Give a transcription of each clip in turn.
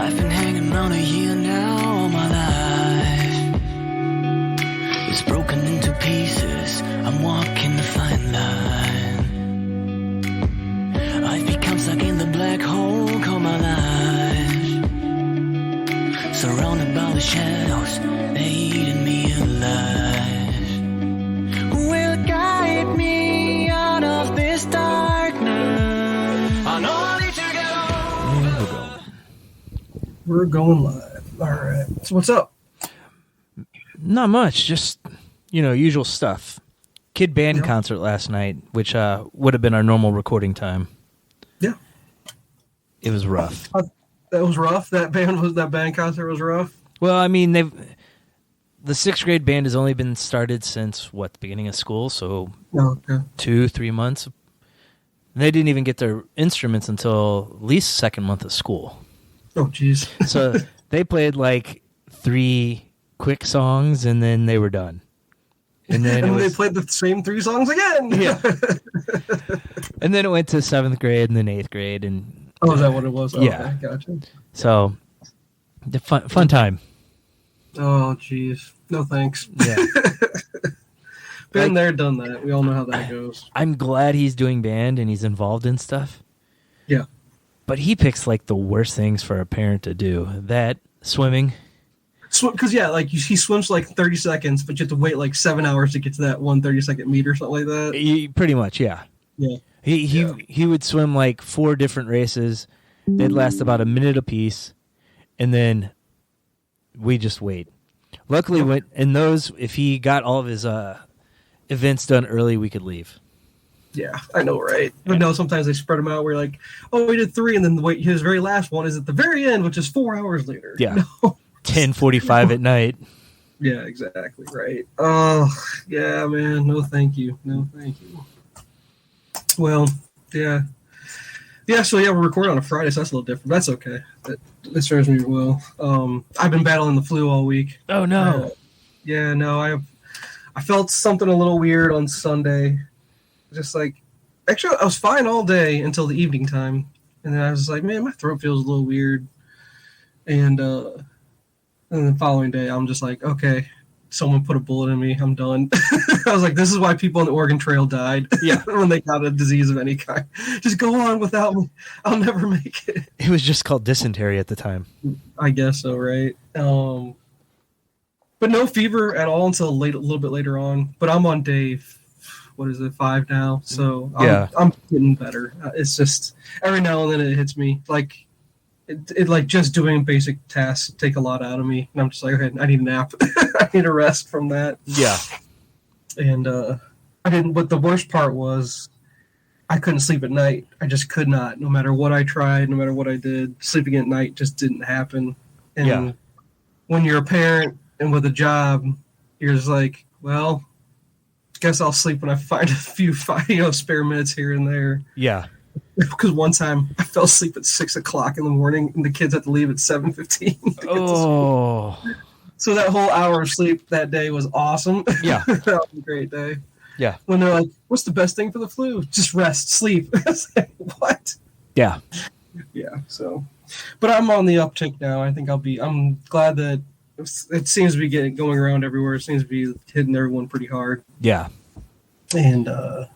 I've been hanging around a year now, all my life it's broken into pieces. I'm walking the fine line. I've become stuck in the black hole all my life, surrounded by the shadows, they eating me alive. Who will guide me out of this darkness? I know I need to go. We're going live. All right. So what's up? Not much. Just, usual stuff. Kid band concert last night, which would have been our normal recording time. Yeah. It was rough. That was rough. That band concert was rough. Well, I mean, the sixth grade band has only been started since the beginning of school, so 2-3 months. They didn't even get their instruments until at least second month of school. Oh, jeez. So they played like 3 quick songs, and then they were done. And then they played the same 3 songs again. Yeah. And then it went to 7th grade and then 8th grade. And is that what it was? Okay, yeah. Gotcha. So, the fun time. Oh, jeez. No thanks. Yeah. Been there, done that. We all know how that goes. I'm glad he's doing band and he's involved in stuff. Yeah. But he picks like the worst things for a parent to do. That, swimming. Because, he swims for like 30 seconds, but you have to wait like 7 hours to get to that 1 30-second meet or something like that. Pretty much, yeah. Yeah. He would swim like 4 different races. They'd last about a minute apiece, and then we just wait. Luckily, if he got all of his events done early, we could leave. Yeah, I know, right? But no, sometimes they spread them out. We're like, oh, we did 3, and then his very last one is at the very end, which is 4 hours later. Yeah, no. 10:45 at night. Yeah, exactly, right. Oh, yeah, man. No, thank you. No, thank you. Well, yeah. Yeah, so we're recording on a Friday, so that's a little different. That's okay. That serves me well. I've been battling the flu all week. Oh, no. I felt something a little weird on Sunday. Just actually, I was fine all day until the evening time. And then I was like, man, my throat feels a little weird. And then the following day, I'm just like, okay, someone put a bullet in me. I'm done. I was like, this is why people on the Oregon Trail died. Yeah. When they got a disease of any kind. Just go on without me. I'll never make it. It was just called dysentery at the time. I guess so, right? But no fever at all until a little bit later on. But I'm on day 5 now, so I'm getting better. It's just every now and then it hits me it like just doing basic tasks take a lot out of me, and I'm just like, okay, I need a nap. I need a rest from that. Yeah. And I didn't. But the worst part was I couldn't sleep at night. I just could not. No matter what I tried, no matter what I did, sleeping at night just didn't happen. And when you're a parent and with a job, you're just like, well, guess I'll sleep when I find a few spare minutes here and there. Yeah. Because one time I fell asleep at 6 o'clock in the morning and the kids had to leave at 7:15. Oh. So that whole hour of sleep that day was awesome. Yeah. That was a great day. Yeah. When they're like, what's the best thing for the flu? Just rest, sleep. I was like, what? Yeah. Yeah. So, but I'm on the uptick now. I think I'm glad that it seems to be going around everywhere. It seems to be hitting everyone pretty hard. Yeah. And at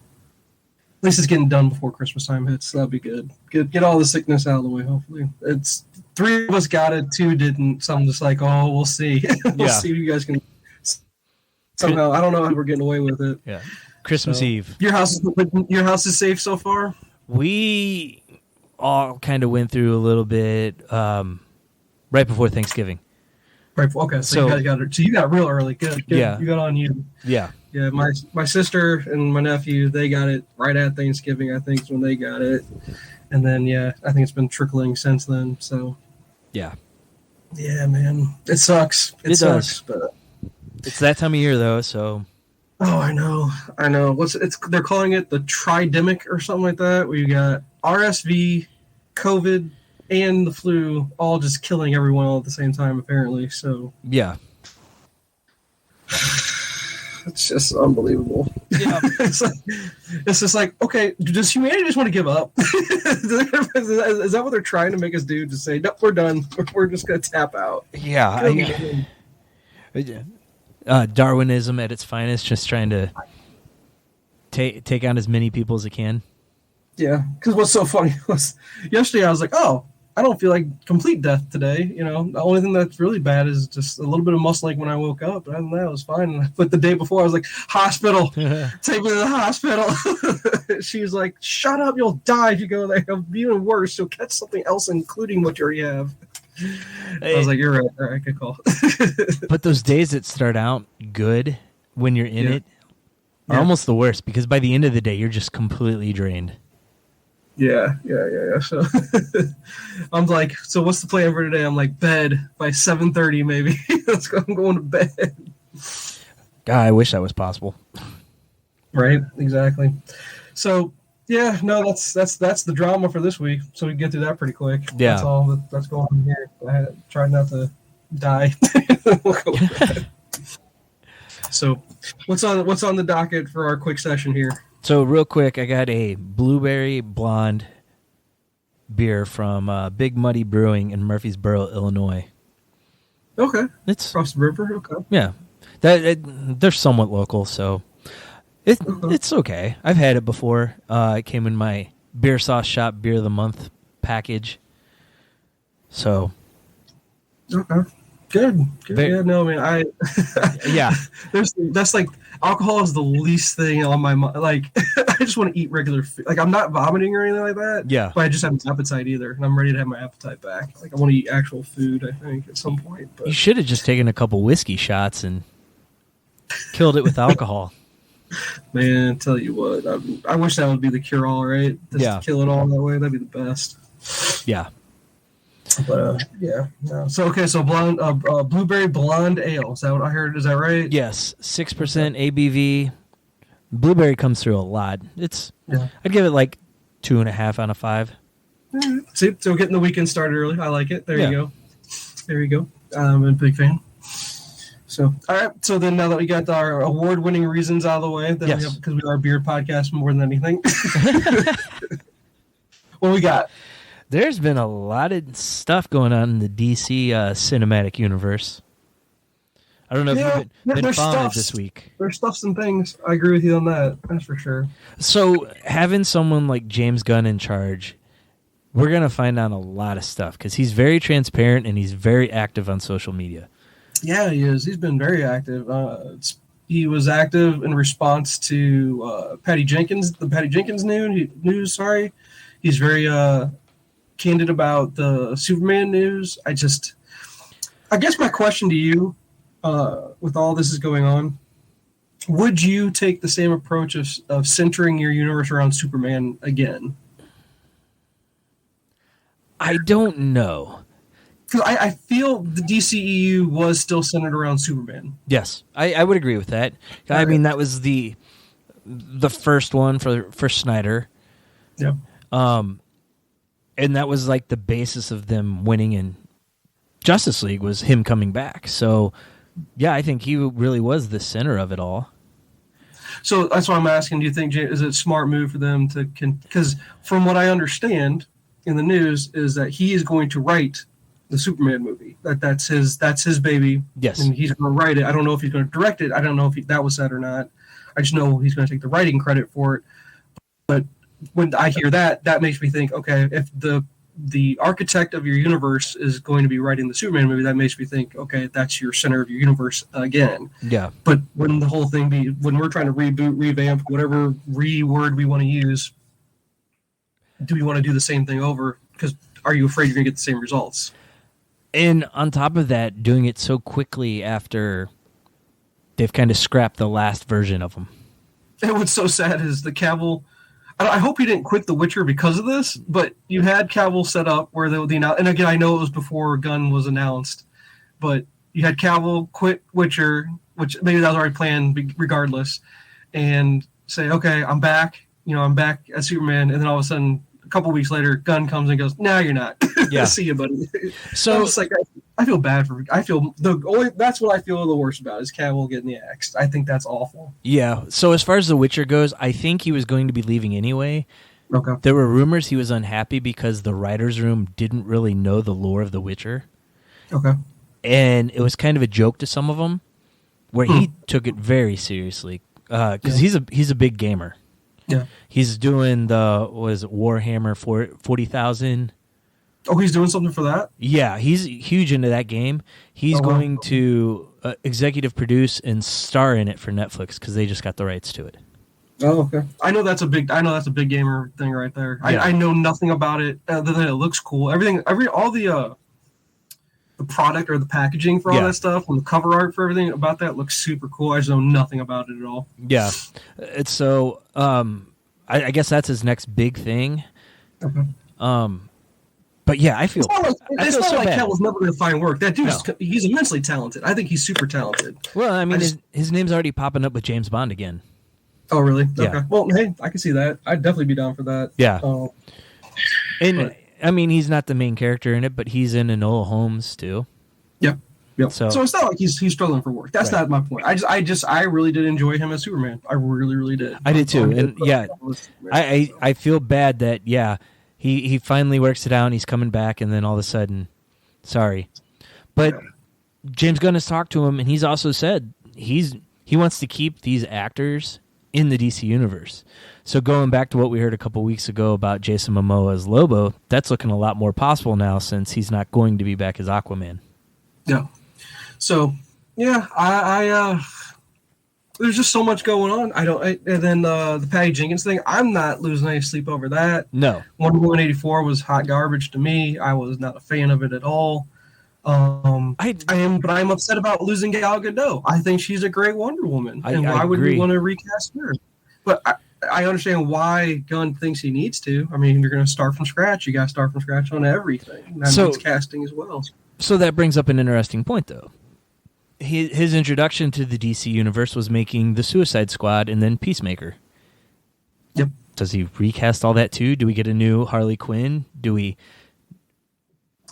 least it's getting done before Christmas time hits. So that'll be good. Get all the sickness out of the way, hopefully. It's 3 of us got it, 2 didn't. So I'm just like, oh, we'll see. We'll see if you guys can somehow. I don't know how we're getting away with it. Yeah. Christmas Eve. Your house is safe so far? We all kind of went through a little bit right before Thanksgiving. Right. Okay. So you got it. So you got real early. Good. Yeah. You got on you. Yeah. Yeah. My sister and my nephew, they got it right at Thanksgiving, I think, is when they got it. And then, I think it's been trickling since then. So. Yeah. Yeah, man. It sucks. It sucks. But it's that time of year, though, so. Oh, I know. They're calling it the tridemic or something like that, where you got RSV, COVID, and the flu all just killing everyone all at the same time, apparently. So yeah, It's just unbelievable. Yeah. It's just like, okay, does humanity just want to give up? Is that what they're trying to make us do? To say, nope, we're done. We're just going to tap out. Yeah. Darwinism at its finest, just trying to take on as many people as it can. Yeah, because what's so funny was yesterday I was like, oh, I don't feel like complete death today. You know, the only thing that's really bad is just a little bit of muscle ache when I woke up. But other than that, it was fine. But the day before, I was like, hospital, take me to the hospital. She was like, shut up, you'll die if you go there. It'll be even worse. You'll catch something else, including what you already have. I was like, you're right. All right, good call. But those days that start out good when you're in it are almost the worst, because by the end of the day, you're just completely drained. Yeah. So I'm like, so what's the plan for today? I'm like, bed by 7:30 maybe. Let's go. I'm going to bed. God, I wish that was possible. Right, exactly. So yeah, no, that's the drama for this week. So we can get through that pretty quick. Yeah, that's all that's going on here. I tried not to die. We'll go with that. So what's on the docket for our quick session here? So real quick, I got a blueberry blonde beer from Big Muddy Brewing in Murfreesboro, Illinois. Okay, It's across the river. Okay, yeah, they're somewhat local, so it's okay. I've had it before. It came in my Beer Sauce Shop Beer of the Month package. So okay. Good. Yeah, no, I mean, yeah. That's like alcohol is the least thing on my mind. Like, I just want to eat regular food. Like, I'm not vomiting or anything like that. Yeah. But I just have an appetite either, and I'm ready to have my appetite back. Like, I want to eat actual food, I think, at some point. But You should have just taken a couple whiskey shots and killed it with alcohol. man, tell you what, I wish that would be the cure-all, right? Just to kill it all that way, that'd be the best. Yeah. But yeah. No. So okay, so blonde, blueberry blonde ale. Is that what I heard? Is that right? Yes, 6% ABV. Blueberry comes through a lot. I'd give it like 2.5 out of 5. See, so getting the weekend started early. I like it. There you go. I'm a big fan. So all right. So then now that we got our award-winning reasons out of the way, because we are a beer podcast more than anything. What we got? There's been a lot of stuff going on in the DC cinematic universe. I don't know if you've been following it this week. There's stuffs and things. I agree with you on that. That's for sure. So having someone like James Gunn in charge, we're going to find out a lot of stuff because he's very transparent and he's very active on social media. Yeah, he is. He's been very active. He was active in response to the Patty Jenkins news. Sorry. He's very candid about the Superman news. I guess my question to you, with all this is going on, would you take the same approach of centering your universe around Superman again? I don't know. Because I feel the DCEU was still centered around Superman. Yes, I would agree with that. I mean, that was the first one for Snyder. Yeah. And that was like the basis of them winning in Justice League was him coming back. So, yeah, I think he really was the center of it all. So that's why I'm asking, do you think, is it a smart move for them to, because from what I understand in the news is that he is going to write the Superman movie. That's his baby. Yes. And he's going to write it. I don't know if he's going to direct it. I don't know if that was said or not. I just know he's going to take the writing credit for it. But when I hear that makes me think, okay, if the architect of your universe is going to be writing the Superman movie, that makes me think, okay, that's your center of your universe again. Yeah. But when the whole thing when we're trying to reboot, revamp, whatever word we want to use, do we want to do the same thing over? Because are you afraid you're going to get the same results? And on top of that, doing it so quickly after they've kind of scrapped the last version of them. And what's so sad is the Cavill. I hope he didn't quit The Witcher because of this, but you had Cavill set up where and again, I know it was before Gunn was announced, but you had Cavill quit Witcher, which maybe that was already planned regardless, and say, okay, I'm back. I'm back as Superman, and then all of a sudden, a couple weeks later, Gunn comes and goes, "No, you're not. Yeah. See you, buddy." So it's like, I feel bad for. I feel that's what I feel the worst about is Cavill getting the axe. I think that's awful. Yeah. So as far as The Witcher goes, I think he was going to be leaving anyway. Okay. There were rumors he was unhappy because the writers' room didn't really know the lore of The Witcher. Okay. And it was kind of a joke to some of them, where he took it very seriously because he's a big gamer. Yeah. He's doing Warhammer 40,000. Oh, he's doing something for that? Yeah, he's huge into that game. He's going to executive produce and star in it for Netflix because they just got the rights to it. Oh, okay. I know that's a big gamer thing right there. Yeah. I know nothing about it other than it looks cool. All the product or the packaging for all that stuff and the cover art for everything about that looks super cool. I just know nothing about it at all. Yeah. It's so I guess that's his next big thing. Okay. But yeah, I feel it's not like bad. Cavill's never going to find work. That dude's he's immensely talented. I think he's super talented. Well, I mean, his name's already popping up with James Bond again. Oh, really? Yeah. Okay. Well, hey, I can see that. I'd definitely be down for that. Yeah. I mean, he's not the main character in it, but he's in Enola Holmes too. Yep. So it's not like he's struggling for work. That's not my point. I really did enjoy him as Superman. I really, really did. I did too. And I feel bad that he finally works it out and he's coming back, and then all of a sudden, sorry. But James Gunn has talked to him, and he's also said he wants to keep these actors in the DC universe. So going back to what we heard a couple weeks ago about Jason Momoa as Lobo, that's looking a lot more possible now since he's not going to be back as Aquaman. Yeah. So I there's just so much going on. And then the Patty Jenkins thing, I'm not losing any sleep over that. No. Wonder Woman 84 was hot garbage to me. I was not a fan of it at all. But I'm upset about losing Gal Gadot. I think she's a great Wonder Woman. And why would we want to recast her? But I understand why Gunn thinks he needs to. I mean, you're going to start from scratch. You got to start from scratch on everything. That means casting as well. So that brings up an interesting point, though. His introduction to the DC universe was making the Suicide Squad and then Peacemaker. Yep. Does he recast all that too? Do we get a new Harley Quinn? Do we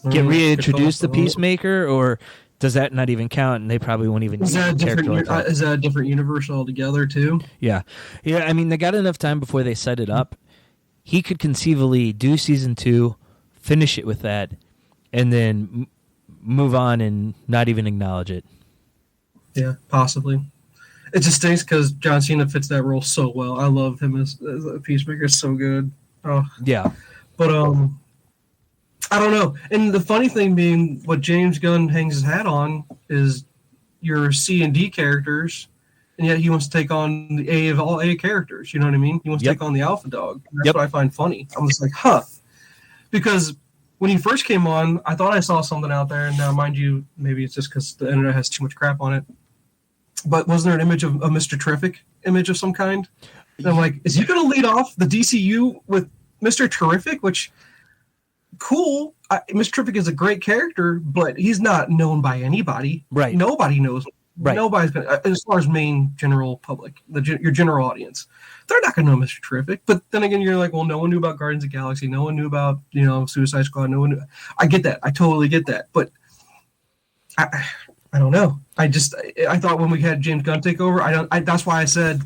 get reintroduced to Peacemaker, or does that not even count? And they probably won't even. Is that a different universe altogether too? Yeah. I mean, they got enough time before they set it up. He could conceivably do season 2, finish it with that, and then move on and not even acknowledge it. Yeah, possibly. It just stinks because John Cena fits that role so well. I love him as a Peacemaker. It's so good. Oh. Yeah. But I don't know. And the funny thing being, what James Gunn hangs his hat on is your C and D characters, and yet he wants to take on the A of all A characters. You know what I mean? He wants to take on the alpha dog. And that's what I find funny. I'm just like, because when he first came on, I thought I saw something out there, and now, mind you, maybe it's just because the internet has too much crap on it. But wasn't there an image of a Mr. Terrific image of some kind? And I'm like, is he going to lead off the DCU with Mr. Terrific? Which, cool. Mr. Terrific is a great character, but he's not known by anybody. Right. Nobody knows. Right. Nobody's going to, as far as main general public, your general audience, they're not going to know Mr. Terrific. But then again, you're like, well, no one knew about Guardians of the Galaxy. No one knew about, Suicide Squad. No one knew. I get that. I totally get that. But I don't know. I thought when we had James Gunn take over, that's why I said,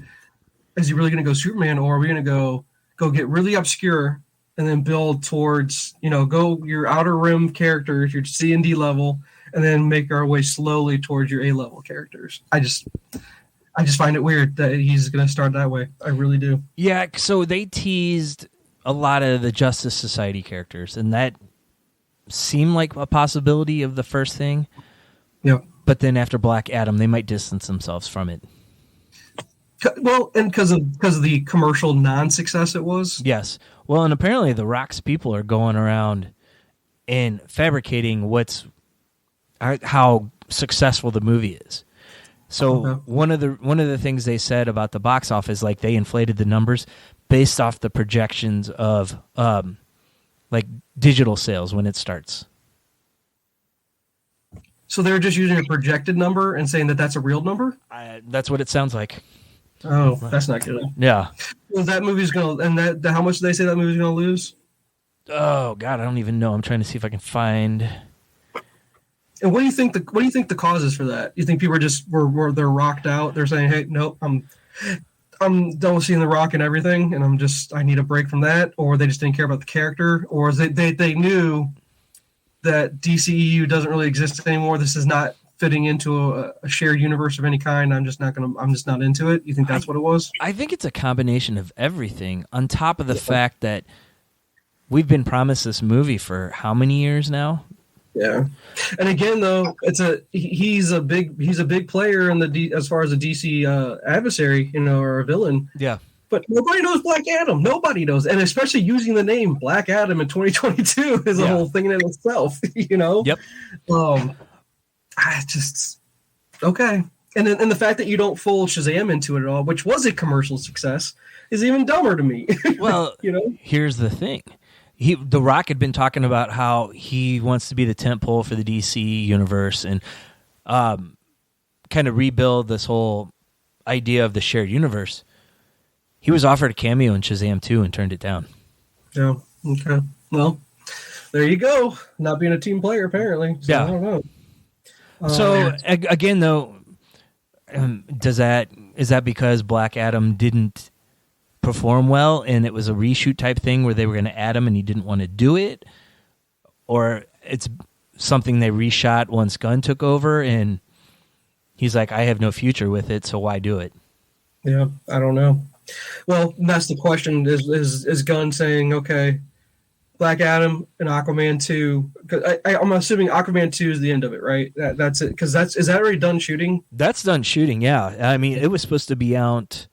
is he really going to go Superman, or are we going to go get really obscure and then build towards, go your outer rim characters, your C and D level, and then make our way slowly towards your A level characters. I just find it weird that he's going to start that way. I really do. Yeah. So they teased a lot of the Justice Society characters, and that seemed like a possibility of the first thing. Yeah. But then after Black Adam, they might distance themselves from it. Well, and because of the commercial non-success it was. Yes. Well, and apparently the Rock's people are going around and fabricating how successful the movie is. So one of the things they said about the box office, like they inflated the numbers based off the projections of like digital sales when it starts. So they're just using a projected number and saying that that's a real number? That's what it sounds like. Oh, that's not good. Yeah. Well, that movie's going to... And how much do they say that movie's going to lose? Oh, God, I don't even know. I'm trying to see if I can find... And what do you think the cause is for that? You think people are just they're rocked out? They're saying, "Hey, nope, I'm done with seeing The Rock and everything, and I need a break from that," or they just didn't care about the character, or they knew that DCEU doesn't really exist anymore. This is not fitting into a shared universe of any kind. I'm just not into it. You think that's what it was? I think it's a combination of everything, on top of the fact that we've been promised this movie for how many years now? Yeah, and again, though, he's a big player in as far as a DC adversary, or a villain. Yeah, but nobody knows Black Adam. Nobody knows, and especially using the name Black Adam in 2022 is a whole thing in itself. Yep. I just okay, and the fact that you don't fold Shazam into it at all, which was a commercial success, is even dumber to me. Well, here's the thing. The Rock had been talking about how he wants to be the tentpole for the DC universe and kind of rebuild this whole idea of the shared universe. He was offered a cameo in Shazam 2 and turned it down. Yeah. Okay. Well, there you go. Not being a team player, apparently. So, yeah. I don't know. So again, though, is that because Black Adam didn't perform well and it was a reshoot type thing where they were going to add him and he didn't want to do it, or it's something they reshot once Gunn took over and he's like, I have no future with it, so why do it? Yeah, I don't know. Well, that's the question. Is Gunn saying, okay, Black Adam and Aquaman 2? I'm assuming Aquaman 2 is the end of it, right? That's it. Because is that already done shooting? That's done shooting. Yeah, I mean, it was supposed to be out.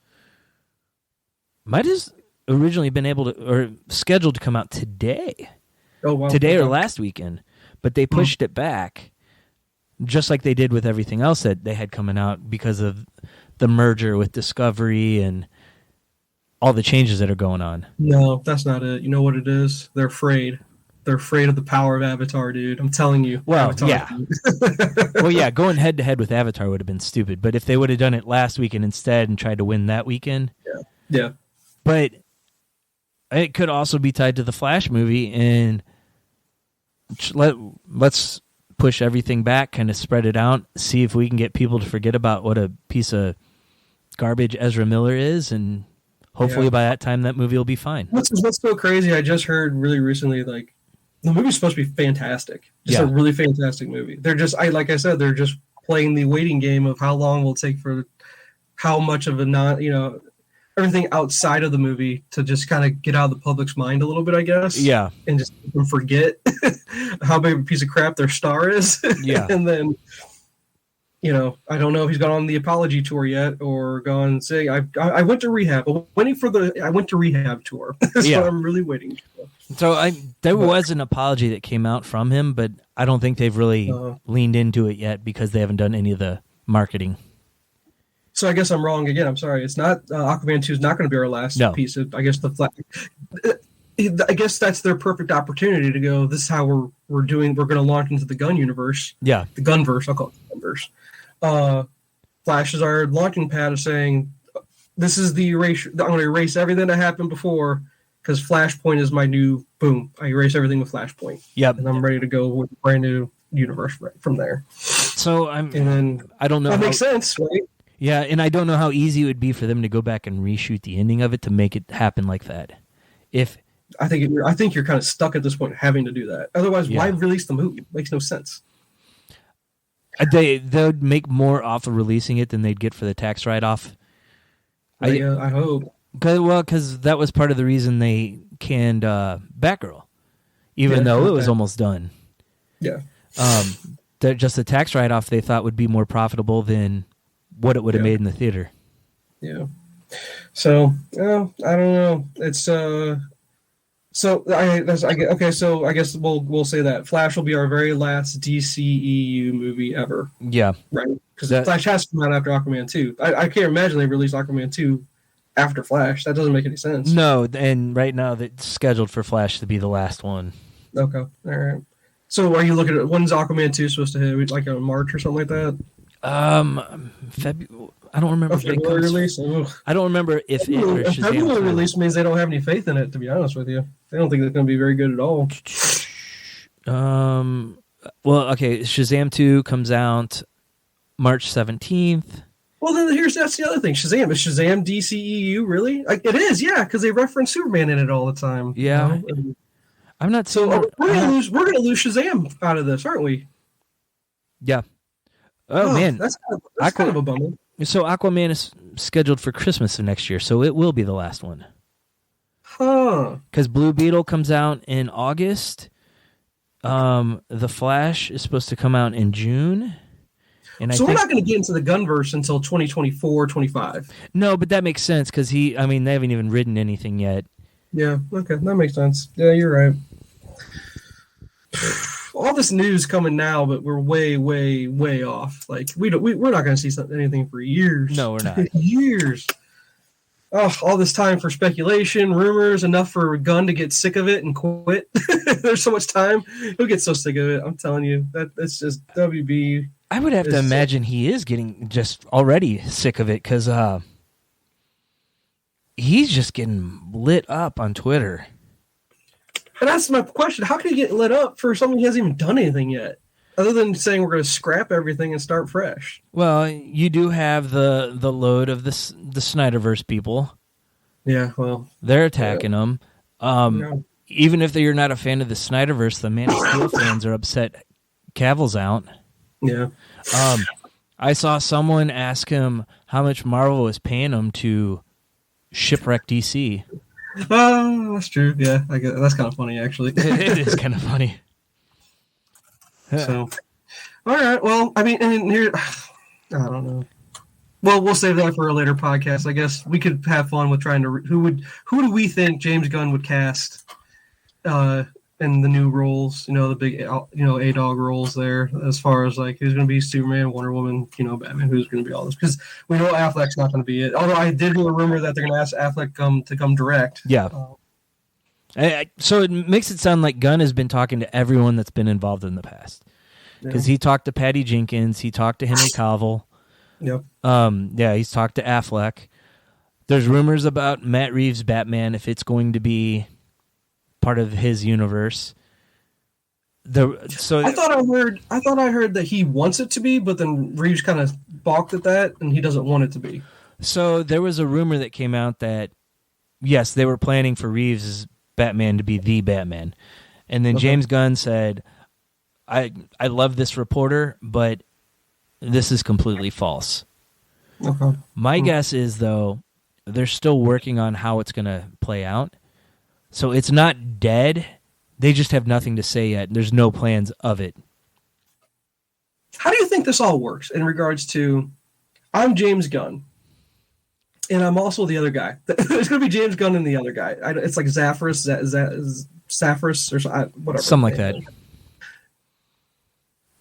Might have originally been able to, or scheduled to come out today. Oh, wow. Today or last weekend, but they pushed it back, just like they did with everything else that they had coming out because of the merger with Discovery and all the changes that are going on. No, that's not it. You know what it is? They're afraid. They're afraid of the power of Avatar, dude. I'm telling you. Well, Avatar. Yeah. Well, yeah, going head-to-head with Avatar would have been stupid, but if they would have done it last weekend instead and tried to win that weekend. Yeah. But it could also be tied to the Flash movie, and let's push everything back, kind of spread it out, see if we can get people to forget about what a piece of garbage Ezra Miller is, and hopefully by that time that movie will be fine. What's so crazy, I just heard really recently, like, the movie's supposed to be fantastic. Just a really fantastic movie. They're just, like I said, they're just playing the waiting game of how long will it take for how much of a everything outside of the movie to just kind of get out of the public's mind a little bit, I guess. Yeah. And just forget how big of a piece of crap their star is. Yeah. And then, I don't know if he's gone on the apology tour yet or gone say, I went to rehab. I'm waiting for I went to rehab tour. That's what I'm really waiting for. So there was an apology that came out from him, but I don't think they've really leaned into it yet because they haven't done any of the marketing. So I guess I'm wrong again. I'm sorry. It's not Aquaman 2 is not going to be our last piece. I guess I guess that's their perfect opportunity to go. This is how we're doing. We're going to launch into the Gunn universe. Yeah, the Gunverse. I'll call it the Gunverse. Flash is our launching pad of saying, this is the erase. I'm going to erase everything that happened before because Flashpoint is my new boom. I erase everything with Flashpoint. Yep, and I'm ready to go with a brand new universe from there. So I don't know. That makes sense, right? Yeah, and I don't know how easy it would be for them to go back and reshoot the ending of it to make it happen like that. I think you're kind of stuck at this point having to do that. Otherwise, why release the movie? It makes no sense. They would make more off of releasing it than they'd get for the tax write-off. I hope. Because that was part of the reason they canned Batgirl, even though it was almost done. Yeah. Just the tax write-off they thought would be more profitable than what it would have made in the theater. Yeah. So, I don't know. It's okay. So I guess we'll say that Flash will be our very last DCEU movie ever. Yeah. Right. Because Flash has to come out after Aquaman 2. I can't imagine they released Aquaman 2 after Flash. That doesn't make any sense. No, and right now it's scheduled for Flash to be the last one. Okay. All right. So are you looking at when's Aquaman 2 supposed to hit? Like in March or something like that? February. I don't remember. February release. I don't remember if February release means they don't have any faith in it. To be honest with you, they don't think it's going to be very good at all. Well, okay, Shazam 2 comes out March 17th. Well, then that's the other thing. Shazam is Shazam DCEU really? Like, it is, yeah, because they reference Superman in it all the time. Yeah, you know? I'm not So seeing. we're gonna lose Shazam out of this, aren't we? Yeah. Oh man, that's kind of a bummer. So Aquaman is scheduled for Christmas of next year, so it will be the last one. Huh? Because Blue Beetle comes out in August. The Flash is supposed to come out in June. And so we're not going to get into the Gunverse until 2024, 25. No, but that makes sense because they haven't even written anything yet. Yeah, okay, that makes sense. Yeah, you're right. All this news coming now, but we're way, way, way off. Like we're not going to see anything for years. No, we're not. Years. Oh, all this time for speculation, rumors, enough for Gunn to get sick of it and quit. There's so much time. He'll get so sick of it. I'm telling you, that's just WB. I would have to imagine he is getting just already sick of it because he's just getting lit up on Twitter. And that's my question. How can he get lit up for something he hasn't even done anything yet? Other than saying we're going to scrap everything and start fresh. Well, you do have the load of the Snyderverse people. Yeah, well. They're attacking him. Yeah. Even if you're not a fan of the Snyderverse, the Man of Steel fans are upset Cavill's out. Yeah. I saw someone ask him how much Marvel was paying him to shipwreck DC. Oh, that's true. Yeah, I guess that's kind of funny, actually. It is kind of funny. So, all right. Well, I mean, and here, I don't know. Well, we'll save that for a later podcast. I guess we could have fun with trying to who do we think James Gunn would cast in the new roles? You know, the big A-Dog roles there. As far as like who's going to be Superman, Wonder Woman, Batman. Who's going to be all this? Because we know Affleck's not going to be it. Although I did hear a rumor that they're going to ask Affleck to come direct. Yeah. So it makes it sound like Gunn has been talking to everyone that's been involved in the past. Because he talked to Patty Jenkins, he talked to Henry Cavill. Yep. He's talked to Affleck. There's rumors about Matt Reeves' Batman, if it's going to be part of his universe. I thought I heard that he wants it to be, but then Reeves kind of balked at that, and he doesn't want it to be. So there was a rumor that came out that yes, they were planning for Reeves' Batman to be the Batman. And then James Gunn said, I love this reporter, but this is completely false. Okay. My guess is, though, they're still working on how it's going to play out. So it's not dead. They just have nothing to say yet. There's no plans of it. How do you think this all works in regards to, I'm James Gunn, and I'm also the other guy. There's going to be James Gunn and the other guy. It's like Zaffris or whatever. Something like that.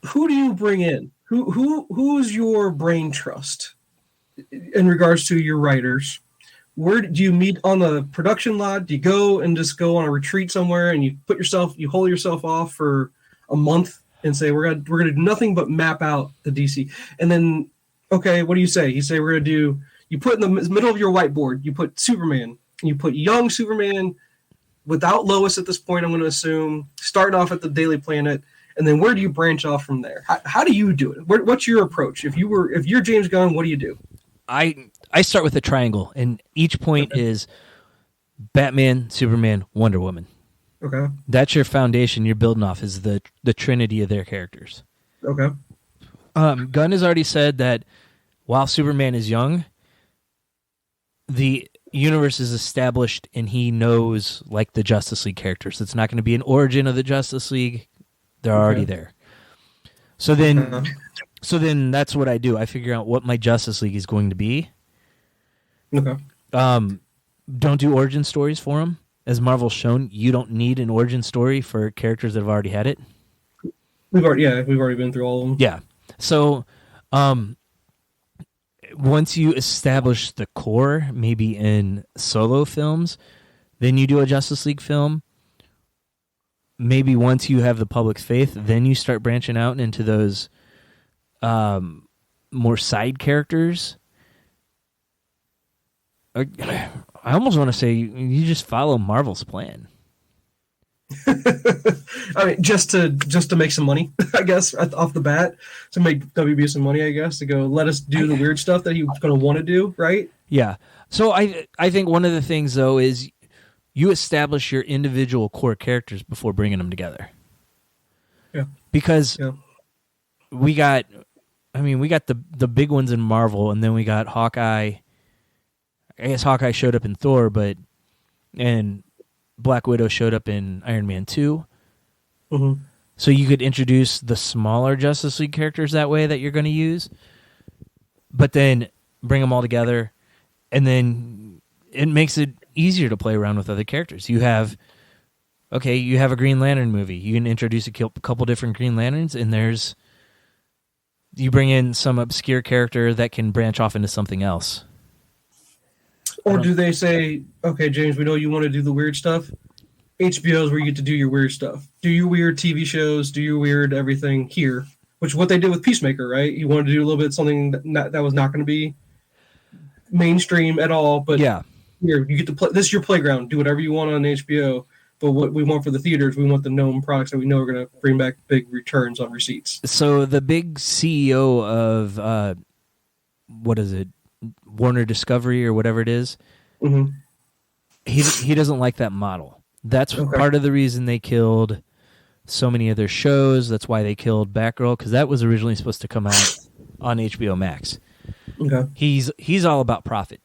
Who do you bring in? Who's your brain trust in regards to your writers? Where do you meet on the production lot? Do you go and just go on a retreat somewhere and you hold yourself off for a month and say we're gonna do nothing but map out the DC, and then okay, what do you say? You say we're gonna do. You put in the middle of your whiteboard, you put Superman. You put young Superman without Lois at this point, I'm going to assume, starting off at the Daily Planet, and then where do you branch off from there? How do you do it? What's your approach? If you're James Gunn, what do you do? I start with a triangle, and each point is Batman, Superman, Wonder Woman. Okay. That's your foundation you're building off, is the trinity of their characters. Okay. Gunn has already said that while Superman is young, the universe is established and he knows like the Justice League characters. It's not going to be an origin of the Justice League. They're already there. So then that's what I do. I figure out what my Justice League is going to be. Okay. Don't do origin stories for them. As Marvel's shown, you don't need an origin story for characters that have already had it. We've already been through all of them. Yeah. So once you establish the core, maybe in solo films, then you do a Justice League film. Maybe once you have the public's faith, then you start branching out into those more side characters. I almost want to say you just follow Marvel's plan. I mean, just to make some money, I guess, off the bat, to make WB some money, I guess, to go let us do the weird stuff that he's going to want to do, right? Yeah. So I think one of the things, though, is you establish your individual core characters before bringing them together. Yeah. Because we got the big ones in Marvel, and then we got Hawkeye. I guess Hawkeye showed up in Thor, and Black Widow showed up in Iron Man 2. Mm-hmm. So you could introduce the smaller Justice League characters that way that you're going to use, but then bring them all together, and then it makes it easier to play around with other characters. You have a Green Lantern movie. You can introduce a couple different Green Lanterns, and you bring in some obscure character that can branch off into something else. Or do they say, okay, James, we know you want to do the weird stuff. HBO is where you get to do your weird stuff. Do your weird TV shows, do your weird everything here, which is what they did with Peacemaker, right? You wanted to do a little bit something that was not going to be mainstream at all, but here, you get to play. This is your playground. Do whatever you want on HBO. But what we want for the theaters, we want the known products that we know are going to bring back big returns on receipts. So the big CEO of, what is it, Warner Discovery or whatever it is, mm-hmm. he doesn't like that model. That's part of the reason they killed so many of their shows. That's why they killed Batgirl, because that was originally supposed to come out on HBO Max. Okay. He's all about profit.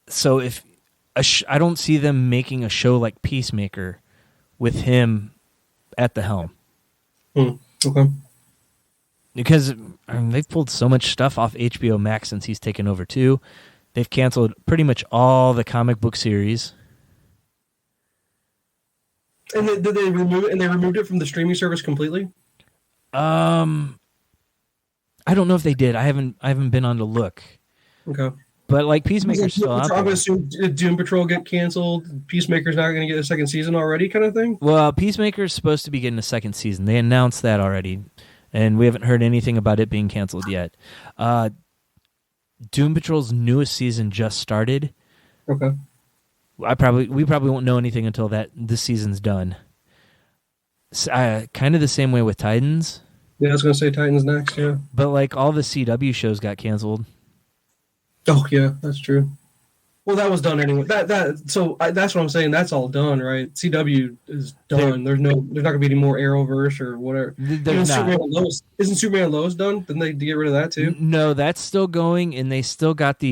So if I don't see them making a show like Peacemaker with him at the helm. Okay. Because they've pulled so much stuff off HBO Max since he's taken over too. They've canceled pretty much all the comic book series. And did they remove it? And they removed it from the streaming service completely? I don't know if they did. I haven't been on to look. Okay. But like Peacemaker's still out there. I'm going to assume did Doom Patrol get canceled? Peacemaker's not going to get a second season already, kind of thing. Well, Peacemaker's supposed to be getting a second season. They announced that already, and we haven't heard anything about it being canceled yet. Doom Patrol's newest season just started. Okay. We probably won't know anything until this season's done. Kind of the same way with Titans. Yeah, I was going to say Titans next, yeah. But like all the CW shows got canceled. Oh, yeah, that's true. Well, that was done anyway. That's what I'm saying. That's all done, right? CW is done. There's not going to be any more Arrowverse or whatever. There's not. Isn't Superman and Lois done? Didn't they get rid of that too? No, that's still going, and they still got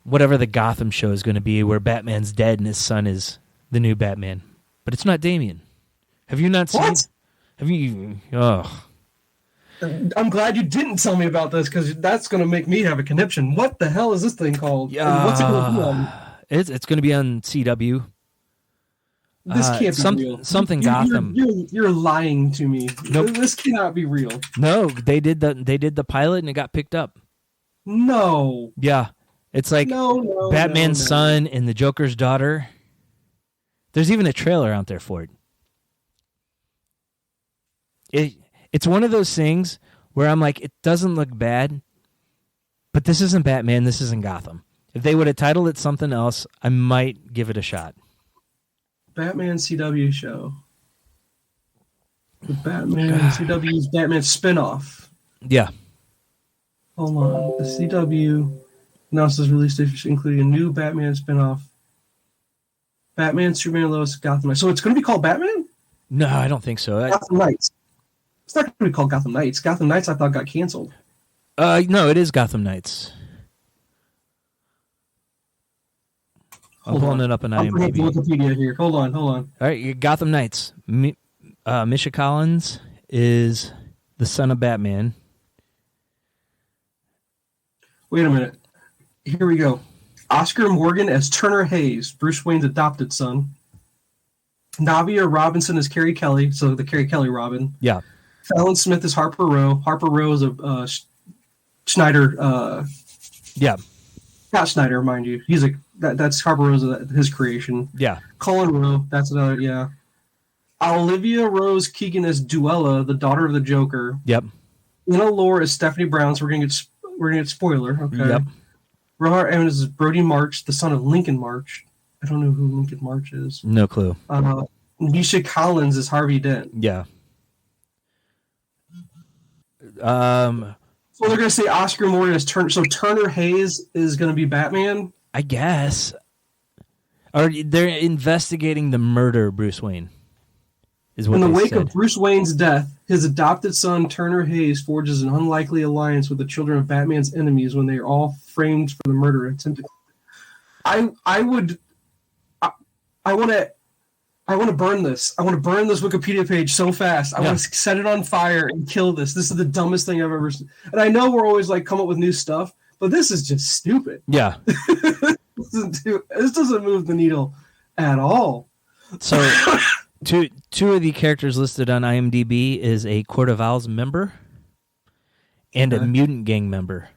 whatever the Gotham show is going to be, where Batman's dead and his son is the new Batman. But it's not Damian. Have you not seen? What? Have you? Oh. I'm glad you didn't tell me about this, because that's going to make me have a conniption. What the hell is this thing called? What's it going to be on? It's going to be on CW. This can't be real. Something Gotham. You're lying to me. Nope. This cannot be real. No, they did the pilot and it got picked up. No. Yeah, it's like Batman's son and the Joker's daughter. There's even a trailer out there for it. It's one of those things where I'm like, it doesn't look bad, but this isn't Batman, this isn't Gotham. If they would have titled it something else, I might give it a shot. Batman CW show. The CW's Batman spinoff. Yeah. Hold on. The CW announces release date, including a new Batman spinoff. Batman, Superman, Lois, Gotham Knights. So it's going to be called Batman? No, I don't think so. Gotham Knights. It's not going to be called Gotham Knights. Gotham Knights, I thought, got canceled. No, it is Gotham Knights. I'm pulling it up on IMDb. Wikipedia here. Hold on. All right, Gotham Knights. Misha Collins is the son of Batman. Wait a minute. Here we go. Oscar Morgan as Turner Hayes, Bruce Wayne's adopted son. Navia Robinson as Carrie Kelly, so the Carrie Kelly Robin. Yeah. Fallon Smith is Harper Row. Harper Row is a Schneider. Yeah. Not Schneider, mind you. That's Harper Row's his creation. Yeah. Cullen Rowe, that's another. Yeah. Olivia Rose Keegan as Duella, the daughter of the Joker. Yep. Lena Lore is Stephanie Brown. So we're gonna get spoiler. Okay. Yep. Rohar Evans is Brody March, the son of Lincoln March. I don't know who Lincoln March is. No clue. Nisha Collins is Harvey Dent. Yeah. So they're going to say Oscar Morgan is Turner. So Turner Hayes is going to be Batman? I guess. Or they're investigating the murder of Bruce Wayne. Is what In the they wake said. of Bruce Wayne's death, his adopted son Turner Hayes forges an unlikely alliance with the children of Batman's enemies when they are all framed for the murder attempt. I want to burn this. I want to burn this Wikipedia page so fast. I want to set it on fire and kill this. This is the dumbest thing I've ever seen. And I know we're always like come up with new stuff, but this is just stupid. Yeah. This doesn't move the needle at all. So two of the characters listed on IMDb is a Court of Owls member and a mutant gang member.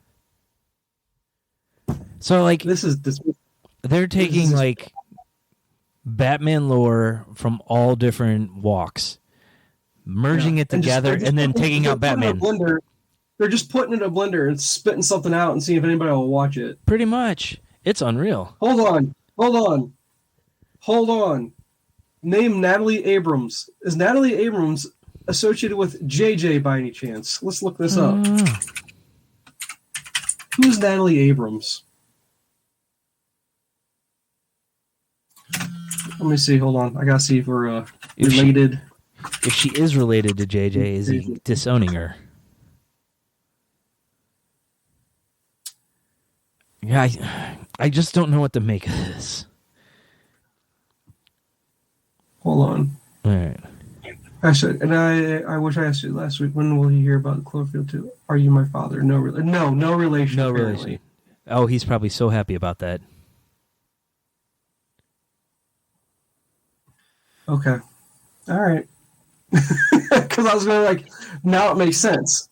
So like they're taking like Batman lore from all different walks, merging it together, and then taking out Batman. They're just putting it in a blender and spitting something out and seeing if anybody will watch it. Pretty much. It's unreal. Hold on. Name Natalie Abrams. Is Natalie Abrams associated with JJ by any chance? Let's look this up. Who's Natalie Abrams? Let me see. Hold on. I gotta see if we're related. If she is related to JJ, is he disowning her? Yeah, I just don't know what to make of this. Hold on. All right. I wish I asked you last week. When will you hear about Cloverfield 2? Are you my father? No relation. No relation. No apparently. relation. Oh, he's probably so happy about that. Okay. All right. Because I was going to now it makes sense.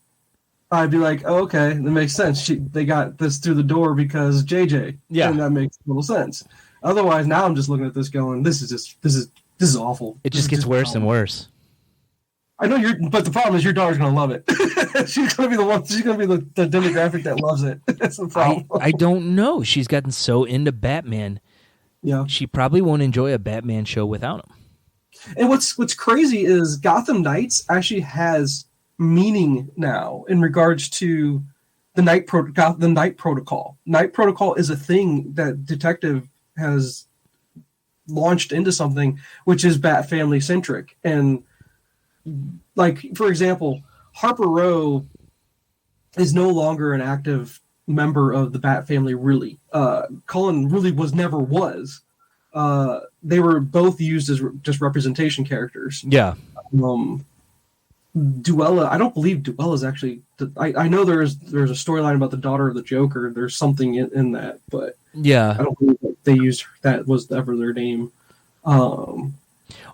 I'd be like, oh, okay, that makes sense. They got this through the door because JJ. Yeah. And that makes a little sense. Otherwise, now I'm just looking at this going, this is awful. It just gets worse and worse. I know but the problem is your daughter's going to love it. She's going to be the one. She's going to be the demographic that loves it. That's the problem. I don't know. She's gotten so into Batman. Yeah. She probably won't enjoy a Batman show without him. And what's crazy is Gotham Knights actually has meaning now in regards to the Night Protocol. Night Protocol is a thing that Detective has launched into something which is Bat family centric. And for example, Harper Row is no longer an active member of the Bat family, really. Cullen really never was. They were both used as just representation characters. Yeah. Duella, I don't believe Duella is actually. I know there's a storyline about the daughter of the Joker. There's something in that, but yeah, I don't believe that they used that was ever their name. And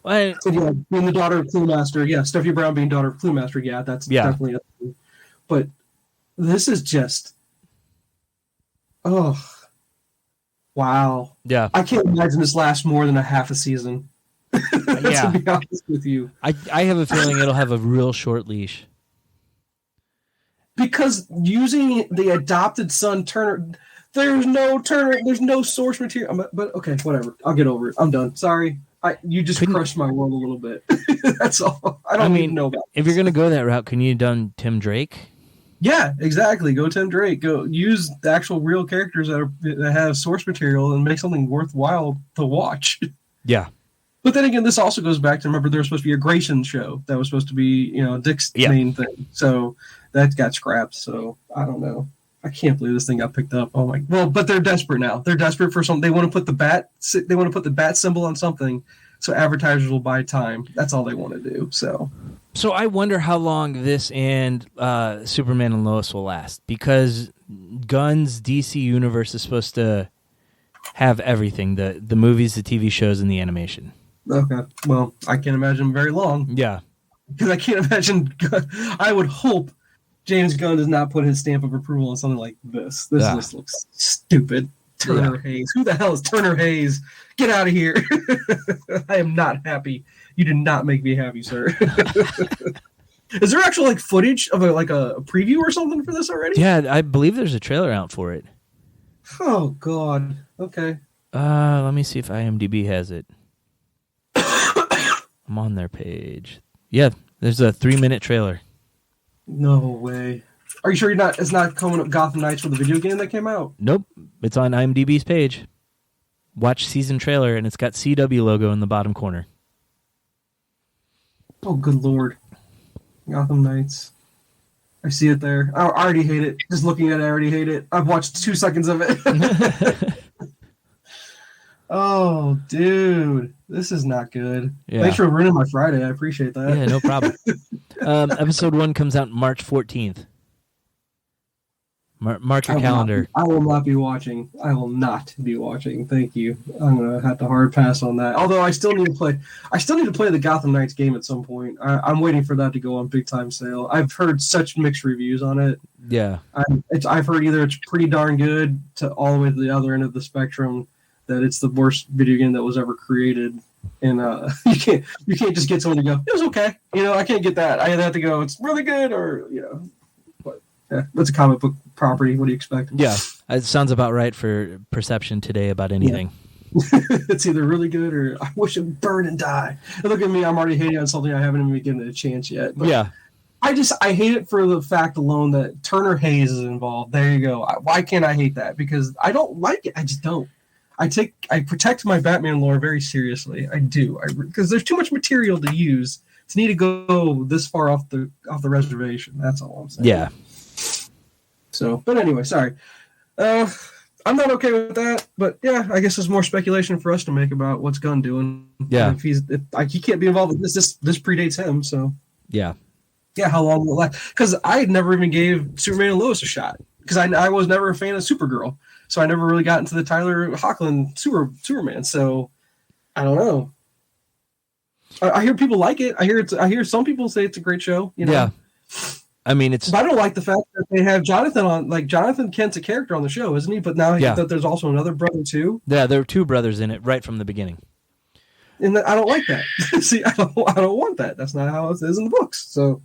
the daughter of Cluemaster, yeah, Steffi Brown being daughter of Cluemaster, yeah, that's definitely a thing. But this is just, wow, yeah. I can't imagine this lasts more than a half a season. Yeah. To be honest with you, I have a feeling it'll have a real short leash. Because using the adopted son Turner, there's no source material. But okay, whatever. I'll get over it. I'm done. Sorry, you just crushed my world a little bit. That's all. I don't even know about. If you're gonna go that route, couldn't you have done Tim Drake? Yeah, exactly. Go Tim Drake. Go use the actual real characters that have source material and make something worthwhile to watch. Yeah. But then again, this also goes back to, remember, there was supposed to be a Grayson show that was supposed to be, Dick's main thing. So that got scrapped. So I don't know. I can't believe this thing got picked up. Oh my! Well, but they're desperate now. They're desperate for something. They want to put the bat. They want to put the bat symbol on something, so advertisers will buy time. That's all they want to do. So I wonder how long this and Superman and Lois will last, because Gunn's DC universe is supposed to have everything: the movies, the TV shows, and the animation. Okay. Well, I can't imagine very long. Yeah. Because I can't imagine. I would hope James Gunn does not put his stamp of approval on something like this. This just looks stupid. Turner Hayes. Who the hell is Turner Hayes? Get out of here. I am not happy. You did not make me happy, sir. Is there actual footage of a preview or something for this already? Yeah, I believe there's a trailer out for it. Oh God. Okay. Let me see if IMDb has it. I'm on their page. Yeah, there's a 3-minute trailer. No way. Are you sure it's not coming up Gotham Knights for the video game that came out? Nope. It's on IMDb's page. Watch season trailer, and it's got CW logo in the bottom corner. Oh, good Lord. Gotham Knights. I see it there. I already hate it. Just looking at it, I already hate it. I've watched 2 seconds of it. Oh, dude. This is not good. Yeah. Thanks for ruining my Friday. I appreciate that. Yeah, no problem. Episode 1 comes out March 14th. Mark your calendar. I will not be watching. I will not be watching. Thank you. I'm gonna have to hard pass on that. Although I still need to play. I still need to play the Gotham Knights game at some point. I'm waiting for that to go on big time sale. I've heard such mixed reviews on it. Yeah. I've heard either it's pretty darn good to all the way to the other end of the spectrum, that it's the worst video game that was ever created. And you can't just get someone to go, it was okay. I can't get that. I have to go, it's really good, or but yeah, that's a comic book property. What do you expect? Yeah, it sounds about right for perception today about anything. Yeah. It's either really good or I wish it would burn and die. And look at me, I'm already hating on something I haven't even given it a chance yet. But yeah. I hate it for the fact alone that Turner Hayes is involved. There you go. Why can't I hate that? Because I don't like it. I just don't. I protect my Batman lore very seriously. I do. Because there's too much material to use to need to go this far off the reservation. That's all I'm saying. Yeah. So, but anyway, sorry. I'm not okay with that. But yeah, I guess there's more speculation for us to make about what's Gunn doing. Yeah. If he can't be involved with this predates him. So yeah. Yeah, how long will it last? Because I never even gave Superman and Lois a shot. Because I was never a fan of Supergirl. So I never really got into the Tyler Hoechlin Superman. So I don't know. I hear people like it. I hear some people say it's a great show. Yeah. I mean, but I don't like the fact that they have Jonathan on. Like, Jonathan Kent's a character on the show, isn't he? But now that there's also another brother too. Yeah, there are 2 brothers in it right from the beginning. And I don't like that. See, I don't want that. That's not how it is in the books. So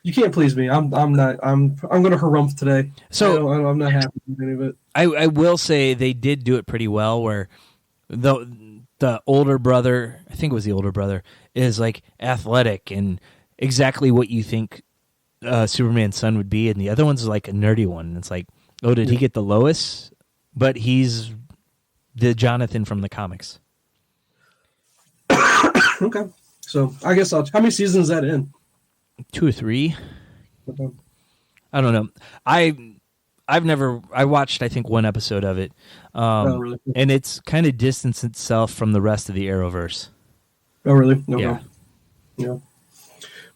you can't please me. I'm going to harumph today. So I'm not happy with any of it. I will say they did do it pretty well, where the older brother, I think it was the older brother, is like athletic and exactly what you think Superman's son would be, and the other one's like a nerdy one. And it's like, oh, did he get the Lois? But he's the Jonathan from the comics. Okay. So I guess how many seasons is that in? 2 or 3. Okay. I don't know. I watched, I think, 1 episode of it. Really? And it's kind of distanced itself from the rest of the Arrowverse. Oh, really? Okay. Yeah. Yeah.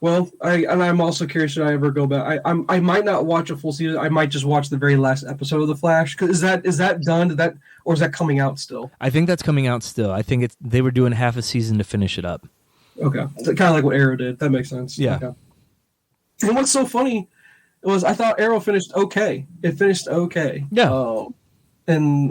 Well, I'm also curious, should I ever go back? I might not watch a full season. I might just watch the very last episode of The Flash. Is that done? Or is that coming out still? I think that's coming out still. I think they were doing half a season to finish it up. Okay. Kind of like what Arrow did. That makes sense. Yeah. Okay. And what's so funny was I thought Arrow finished okay. It finished okay. Yeah. And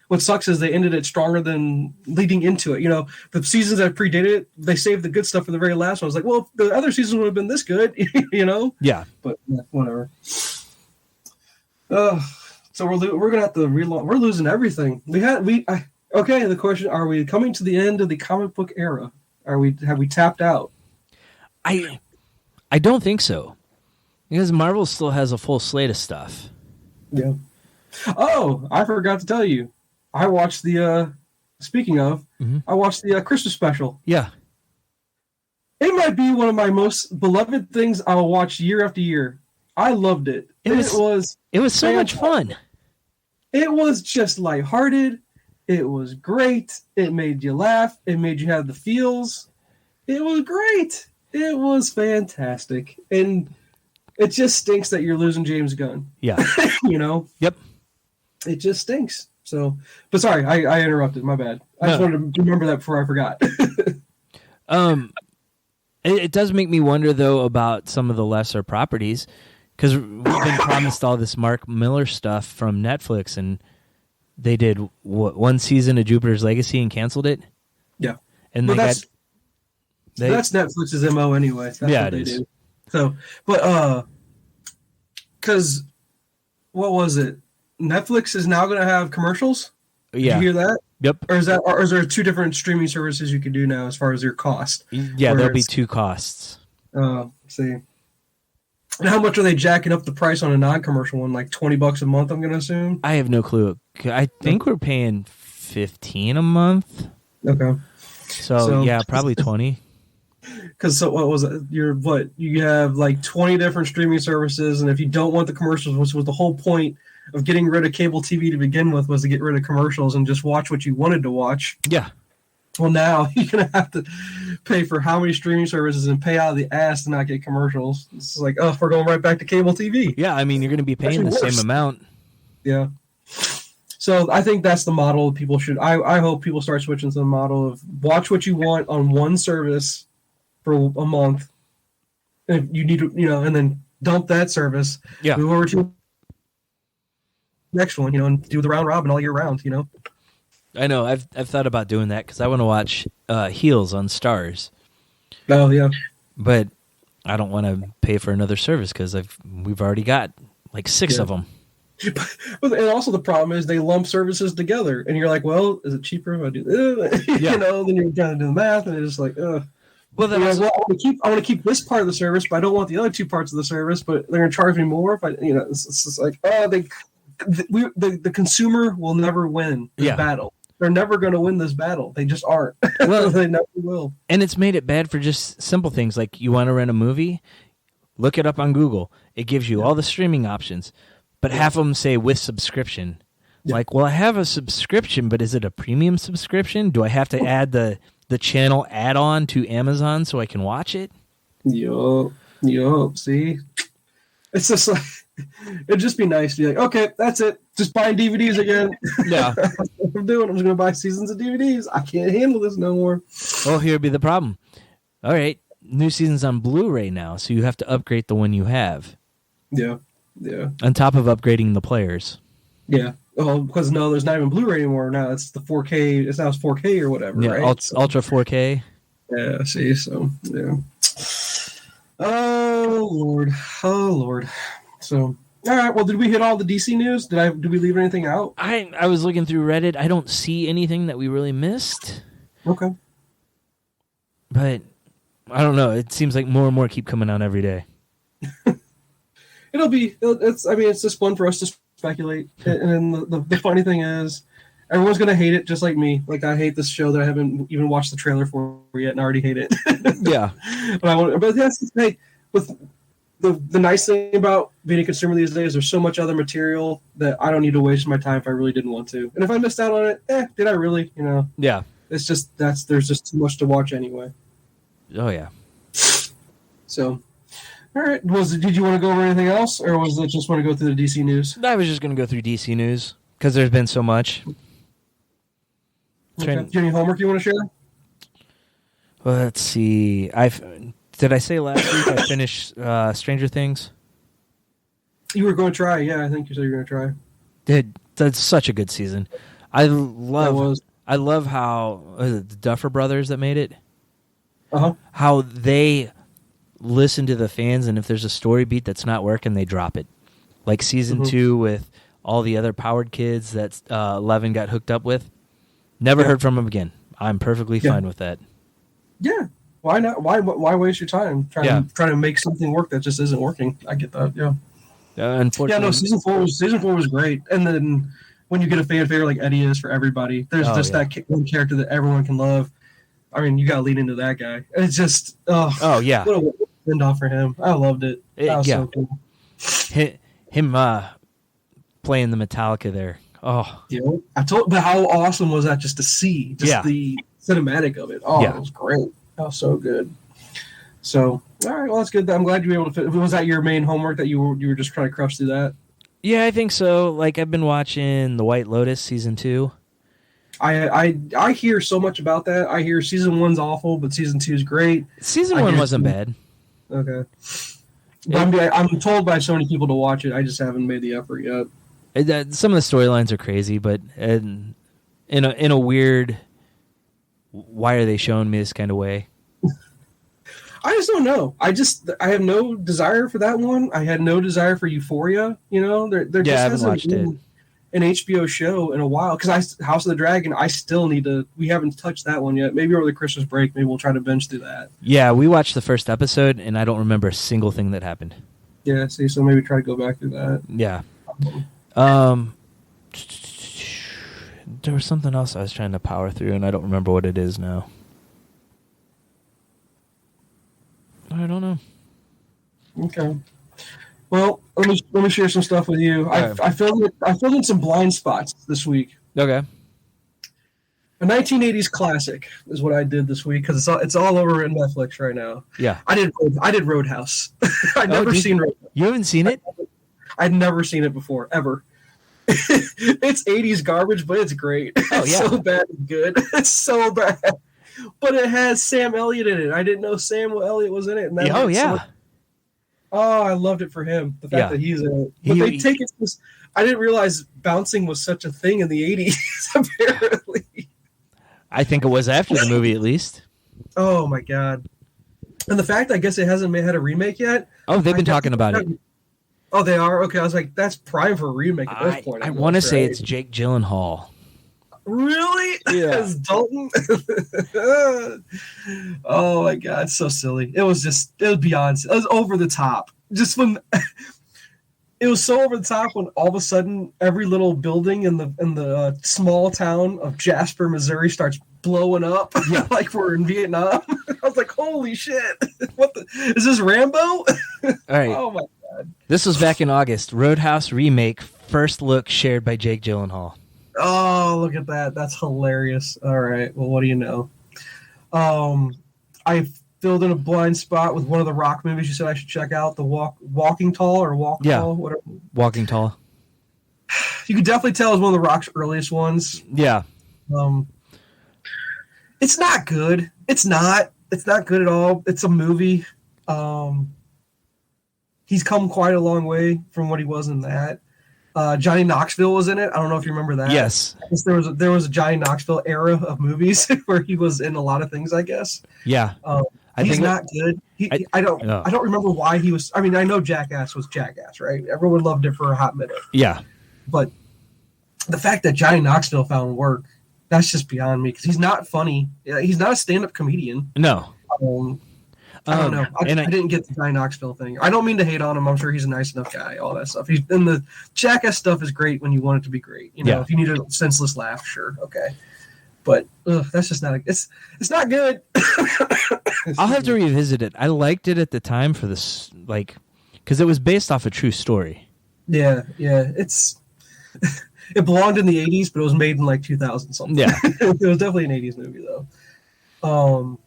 what sucks is they ended it stronger than leading into it. The seasons that predated it, they saved the good stuff for the very last one. I was like, well, if the other seasons would have been this good, Yeah. But whatever. So we're gonna have to we're losing everything. Okay. The question: are we coming to the end of the comic book era? Have we tapped out? I don't think so, because Marvel still has a full slate of stuff. Yeah. Oh, I forgot to tell you. I watched the. Speaking of, I watched the Christmas special. Yeah. It might be one of my most beloved things I'll watch year after year. I loved it. It was so much fun. It was just lighthearted. It was great. It made you laugh. It made you have the feels. It was great. It was fantastic. And it just stinks that you're losing James Gunn. Yeah. Yep. It just stinks. So, but sorry, I interrupted. My bad. I just wanted to remember that before I forgot. It does make me wonder, though, about some of the lesser properties, because we've been promised all this Mark Miller stuff from Netflix, and they did 1 season of Jupiter's Legacy and canceled it. Yeah, and that's Netflix's MO anyway. That's what they do. So, but because what was it? Netflix is now going to have commercials. Did you hear that? Yep. Or is there two different streaming services you can do now as far as your cost? Yeah, there'll be two costs. See. And how much are they jacking up the price on a non-commercial one? Like $20 a month, I'm going to assume? I have no clue. I think we're paying $15 a month. Okay. So yeah, probably 20. Because so what was it? You have like 20 different streaming services, and if you don't want the commercials, which was the whole point of getting rid of cable TV to begin with, was to get rid of commercials and just watch what you wanted to watch. Yeah. Well, now you're gonna have to pay for how many streaming services and pay out of the ass to not get commercials. It's like, oh, we're going right back to cable TV. Yeah, I mean, you're going to be paying the same amount. Yeah. So I think that's the model people should. I hope people start switching to the model of watch what you want on one service for a month, and if you need to, and then dump that service. Yeah. Move over to next one, and do the round robin all year round. I know. I've thought about doing that because I want to watch Heels on Stars. Oh yeah. But I don't want to pay for another service because we've already got like 6 of them. But and also the problem is they lump services together, and you're like, well, is it cheaper if I do this? Yeah. Then you're trying to do the math, and it's just like, ugh. Well, I want to keep this part of the service, but I don't want the other two parts of the service. But they're going to charge me more if I, it's just like, the consumer will never win this battle. They're never going to win this battle. They just aren't. Well, they never will. And it's made it bad for just simple things like you want to rent a movie, look it up on Google. It gives you all the streaming options, but half of them say with subscription. Yeah. Like, well, I have a subscription, but is it a premium subscription? Do I have to add the channel add-on to Amazon so I can watch it? Yup. See? It's just like, it'd just be nice to be like, okay, that's it. Just buying DVDs again. Yeah. That's what I'm doing. I'm just going to buy seasons of DVDs. I can't handle this no more. Well, here'd be the problem. All right, new season's on Blu-ray now, so you have to upgrade the one you have. Yeah. On top of upgrading the players. Yeah. Oh, because there's not even Blu-ray anymore. Now it's the 4K. It's now 4K or whatever, yeah, right? Ultra 4K. Yeah, see, so, yeah. Oh, Lord. So, all right, well, did we hit all the DC news? Did we leave anything out? I was looking through Reddit. I don't see anything that we really missed. Okay. But, I don't know. It seems like more and more keep coming out every day. It's just fun for us to speculate. And the funny thing is, everyone's going to hate it just like me. Like, I hate this show that I haven't even watched the trailer for yet and I already hate it. Yeah. But yes, hey, with the nice thing about being a consumer these days, there's so much other material that I don't need to waste my time if I really didn't want to. And if I missed out on it, did I really? Yeah. It's just, there's just too much to watch anyway. Oh, yeah. So, all right. Did you want to go over anything else, or was it just want to go through the DC news? I was just going to go through DC news because there's been so much. Okay. Do you have any homework you want to share? Well, let's see. Did I say last week I finished Stranger Things? You were going to try. Yeah, I think you said you were going to try. That's such a good season. I love how the Duffer Brothers that made it. How they listen to the fans, and if there's a story beat that's not working, they drop it. Like season 2 with all the other powered kids that Levin got hooked up with. Never heard from him again. I'm perfectly fine with that. Yeah. Why not? Why waste your time trying to make something work that just isn't working? I get that. Yeah. Unfortunately. Yeah. No. Season four was great, and then when you get a fan favorite like Eddie is for everybody, there's that one character that everyone can love. I mean, you got to lean into that guy. It's just what a send off for him. I loved it. That was so cool. Him playing the Metallica there. Oh, yeah. But how awesome was that just to see the cinematic of it? Oh, it was great. That was so good. So, all right, well, that's good. I'm glad you were able to fit. Was that your main homework that you were just trying to crush through that? Yeah, I think so. Like, I've been watching The White Lotus season 2. I hear so much about that. I hear season 1's awful, but season 2's great. Season 1 wasn't bad. Okay. But I'm told by so many people to watch it. I just haven't made the effort yet. Some of the storylines are crazy, but in a weird, why are they showing me this kind of way? I just don't know. I have no desire for that one. I had no desire for Euphoria. They're I haven't watched it. an HBO show in a while because House of the Dragon. I still need to. We haven't touched that one yet. Maybe over the Christmas break, maybe we'll try to binge through that. Yeah, we watched the first episode, and I don't remember a single thing that happened. Yeah, see, so maybe try to go back through that. Yeah. There was something else I was trying to power through, and I don't remember what it is now. I don't know. Okay. Well, let me share some stuff with you. Right. I filled in some blind spots this week. Okay. A 1980s classic is what I did this week because it's all over in Netflix right now. Yeah. I did Roadhouse. I'd never seen Roadhouse. You haven't seen it? I'd never seen it before, ever. It's 80s garbage, but it's great. Oh, It's yeah. so bad and good. It's so bad. But it has Sam Elliott in it. I didn't know Samuel Elliott was in it. And that Oh, was yeah. Oh, I loved it for him. The fact Yeah. that he's in it. But they take it. I didn't realize bouncing was such a thing in the 80s, apparently. I think it was after the movie, at least. Oh, my God. And the fact, I guess it hasn't had a remake yet. Oh, they've been talking about it. Oh, they are? Okay, I was like, that's prime for a remake at this point. I want to say it's Jake Gyllenhaal. Really? Yeah. As Dalton? Oh, my God. So silly. It was beyond. It was over the top. Just when... It was so over the top when all of a sudden every little building in the small town of Jasper, Missouri starts blowing up like we're in Vietnam. I was like, holy shit. What is this, Rambo? All right. Oh my God. This was back in August. Roadhouse remake, first look shared by Jake Gyllenhaal. Oh, look at that. That's hilarious. All right. Well, what do you know? I filled in a blind spot with one of the Rock movies you said I should check out, the Walking Tall or Walk Tall, whatever. Walking Tall. You could definitely tell it was one of the Rock's earliest ones. Yeah. It's not good. It's not good at all. It's a movie. He's come quite a long way from what he was in that. Johnny Knoxville was in it. I don't know if you remember that. Yes. I guess there was a Johnny Knoxville era of movies where he was in a lot of things, I guess. Yeah. He's not good. I don't remember why he was. I mean, I know Jackass was Jackass, right? Everyone loved it for a hot minute. Yeah. But the fact that Johnny Knoxville found work, that's just beyond me because he's not funny. He's not a stand-up comedian. No. I don't know. I didn't get the Johnny Knoxville thing. I don't mean to hate on him. I'm sure he's a nice enough guy, all that stuff. And the Jackass stuff is great when you want it to be great. You know, if you need a senseless laugh, sure, okay. But that's just not it's not good. I'll have to revisit it. I liked it at the time for this, because it was based off a true story. Yeah. It belonged in the 80s, but it was made in 2000 something. Yeah. It was definitely an 80s movie though.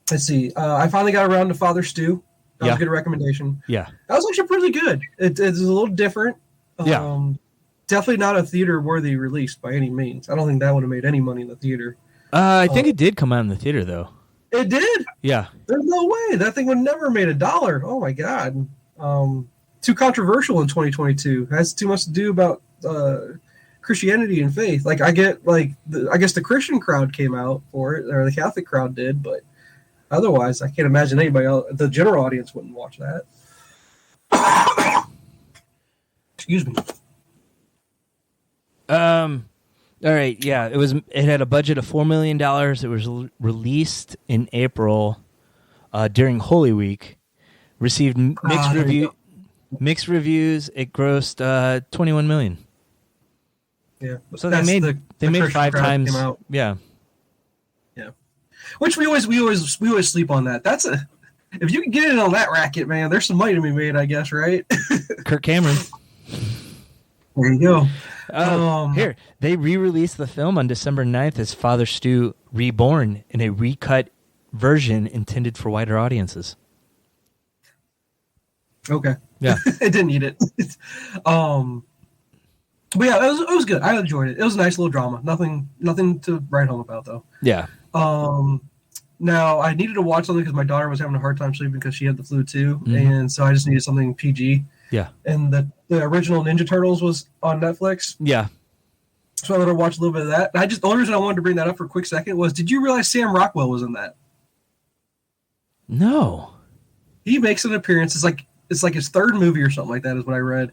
Let's see. I finally got around to Father Stew. That was a good recommendation. Yeah. That was actually pretty good. It's a little different. Definitely not a theater-worthy release by any means. I don't think that would have made any money in the theater. I think it did come out in the theater, though. It did? Yeah. There's no way. That thing would never have made $1. Oh, my God. Too controversial in 2022. Has too much to do about Christianity and faith. I guess the Christian crowd came out for it, or the Catholic crowd did, but otherwise, I can't imagine anybody else. The general audience wouldn't watch that. Excuse me. All right. Yeah. It had a budget of $4 million. It was released in April, during Holy Week. Received mixed reviews. It grossed $21 million. Yeah. So they made Christian 5 crowd times. came out. Yeah. Yeah. Which we always sleep on that. If you can get in on that racket, man, there's some money to be made, I guess, right? Kirk Cameron. There you go. Here, they re-released the film on December 9th as Father Stew Reborn in a recut version intended for wider audiences. Okay. Yeah. It didn't need it. But yeah, it was good. I enjoyed it. It was a nice little drama. Nothing to write home about, though. Yeah. Now, I needed to watch something because my daughter was having a hard time sleeping because she had the flu, too. Mm-hmm. And so I just needed something PG. Yeah. And the original Ninja Turtles was on Netflix. Yeah. So I wanted to watch a little bit of that. And the only reason I wanted to bring that up for a quick second was, did you realize Sam Rockwell was in that? No. He makes an appearance. It's like his third movie or something like that is what I read.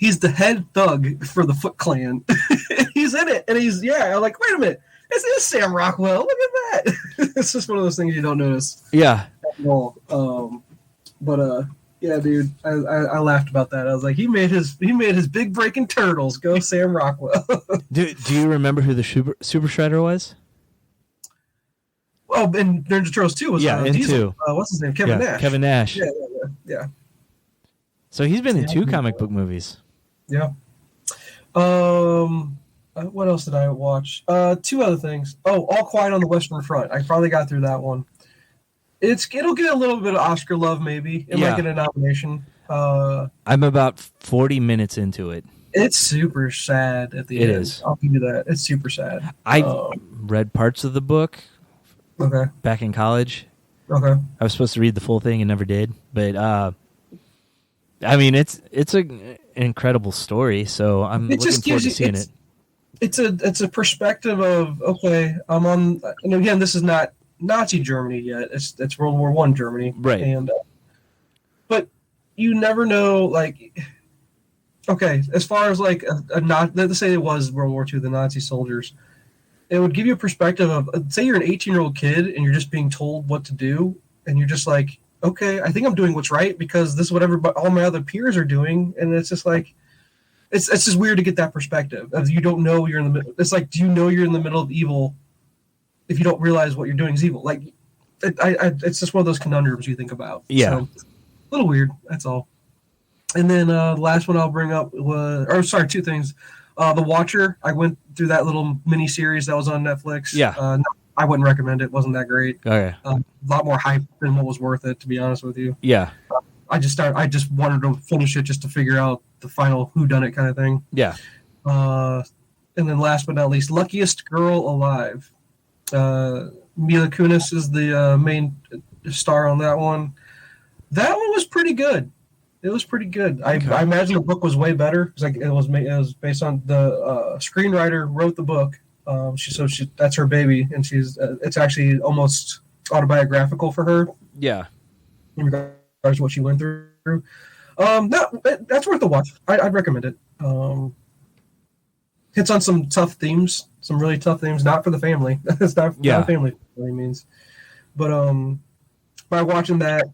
He's the head thug for the Foot Clan. He's in it, and I'm like, wait a minute, this is Sam Rockwell. Look at that. It's just one of those things you don't notice. Yeah. At all. Yeah, dude, I laughed about that. I was like, he made his big break in Turtles. Go Sam Rockwell. Do you remember who the Super Shredder was? Oh, and Ninja Turtles 2 was in Diesel. 2. What's his name? Kevin Nash. Kevin Nash. Yeah. So he's been in 2 comic book movies. Yeah. What else did I watch? 2 other things. Oh, All Quiet on the Western Front. I probably got through that one. It'll get a little bit of Oscar love, maybe. It might get a nomination. I'm about 40 minutes into it. It's super sad at the end. It is. I'll give you that. It's super sad. I read parts of the book. Okay. Back in college. Okay. I was supposed to read the full thing and never did, but I mean, it's an incredible story. So I'm looking forward to seeing it. It's a perspective of, okay, I'm on, and again, this is not Nazi Germany yet. It's World War I Germany, right? And but you never know, like, okay, as far as like let's say it was World War II, the Nazi soldiers. It would give you a perspective of, say you're an 18-year-old kid and you're just being told what to do, and you're just like, okay, I think I'm doing what's right because this is what all my other peers are doing, and it's just like, it's just weird to get that perspective. As you don't know you're in the middle. It's like, do you know you're in the middle of evil if you don't realize what you're doing is evil? Like, it's just one of those conundrums you think about. Yeah, so, a little weird. That's all. And then the last one I'll bring up was, 2 things. The Watcher, I went through that little mini series that was on Netflix. Yeah. I wouldn't recommend it. It wasn't that great. Okay. A lot more hype than what was worth it, to be honest with you. Yeah. I just wanted to finish it just to figure out the final whodunit kind of thing. Yeah. And then last but not least, Luckiest Girl Alive. Mila Kunis is the main star on that one. That one was pretty good. It was pretty good. Okay. I imagine the book was way better. It was based on the screenwriter wrote the book. That's her baby, and it's actually almost autobiographical for her. Yeah, in regards to what she went through. That's worth a watch. I'd recommend it. Hits on some tough themes, some really tough themes. Not for the family. It's not a family by any means. But by watching that.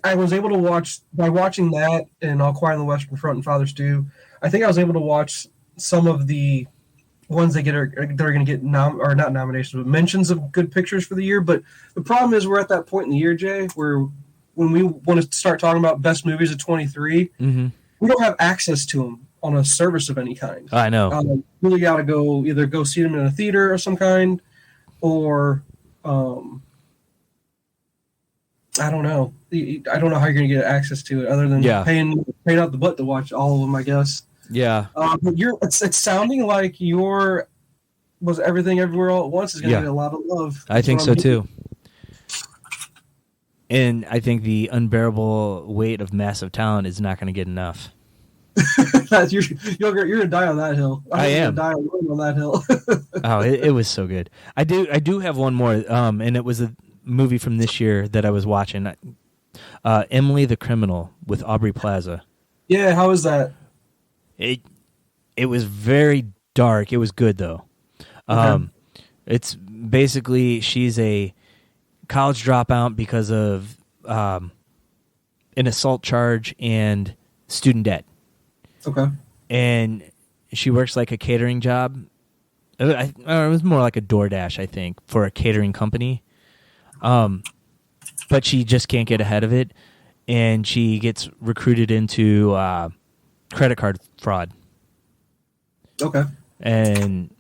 I was able to watch, by watching that and All Quiet on the Western Front and Father Stew, I think I was able to watch some of the ones that are going to get not nominations, but mentions of good pictures for the year. But the problem is we're at that point in the year, Jay, where when we want to start talking about best movies of 23, we don't have access to them on a service of any kind. I know. Really got to either go see them in a theater of some kind, or I don't know. I don't know how you're going to get access to it other than paying out the butt to watch all of them, I guess. Yeah. But it's sounding like was Everything Everywhere All at Once is going to get a lot of love. I think so too. And I think the unbearable weight of massive talent is not going to get enough. You're going to die on that hill. I am. Die on that hill. Oh, it was so good. I do have one more, and it was a movie from this year that I was watching. Emily the Criminal with Aubrey Plaza. Yeah, how was that? It was very dark. It was good though. Okay. It's basically she's a college dropout because of an assault charge and student debt. Okay. And she works like a catering job. It was more like a DoorDash, I think, for a catering company. But she just can't get ahead of it, and she gets recruited into credit card fraud. Okay. And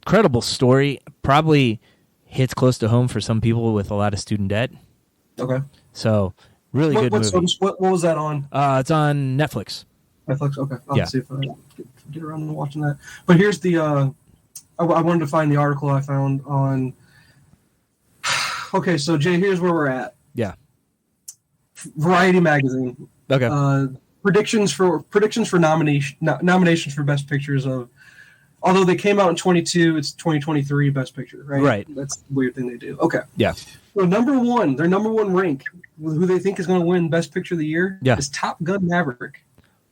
incredible story. Probably hits close to home for some people with a lot of student debt. Okay. So really good movie. What was that on? It's on Netflix. Netflix. Okay. I'll see if I get around to watching that. But here's the. I wanted to find the article I found on. Okay, so Jay, here's where we're at. Yeah. Variety magazine. Okay. Predictions for nominations for Best Pictures of. Although they came out in 22, it's 2023 Best Picture, right? Right. That's the weird thing they do. Okay. Yeah. So their number one rank, who they think is going to win Best Picture of the year, is Top Gun Maverick.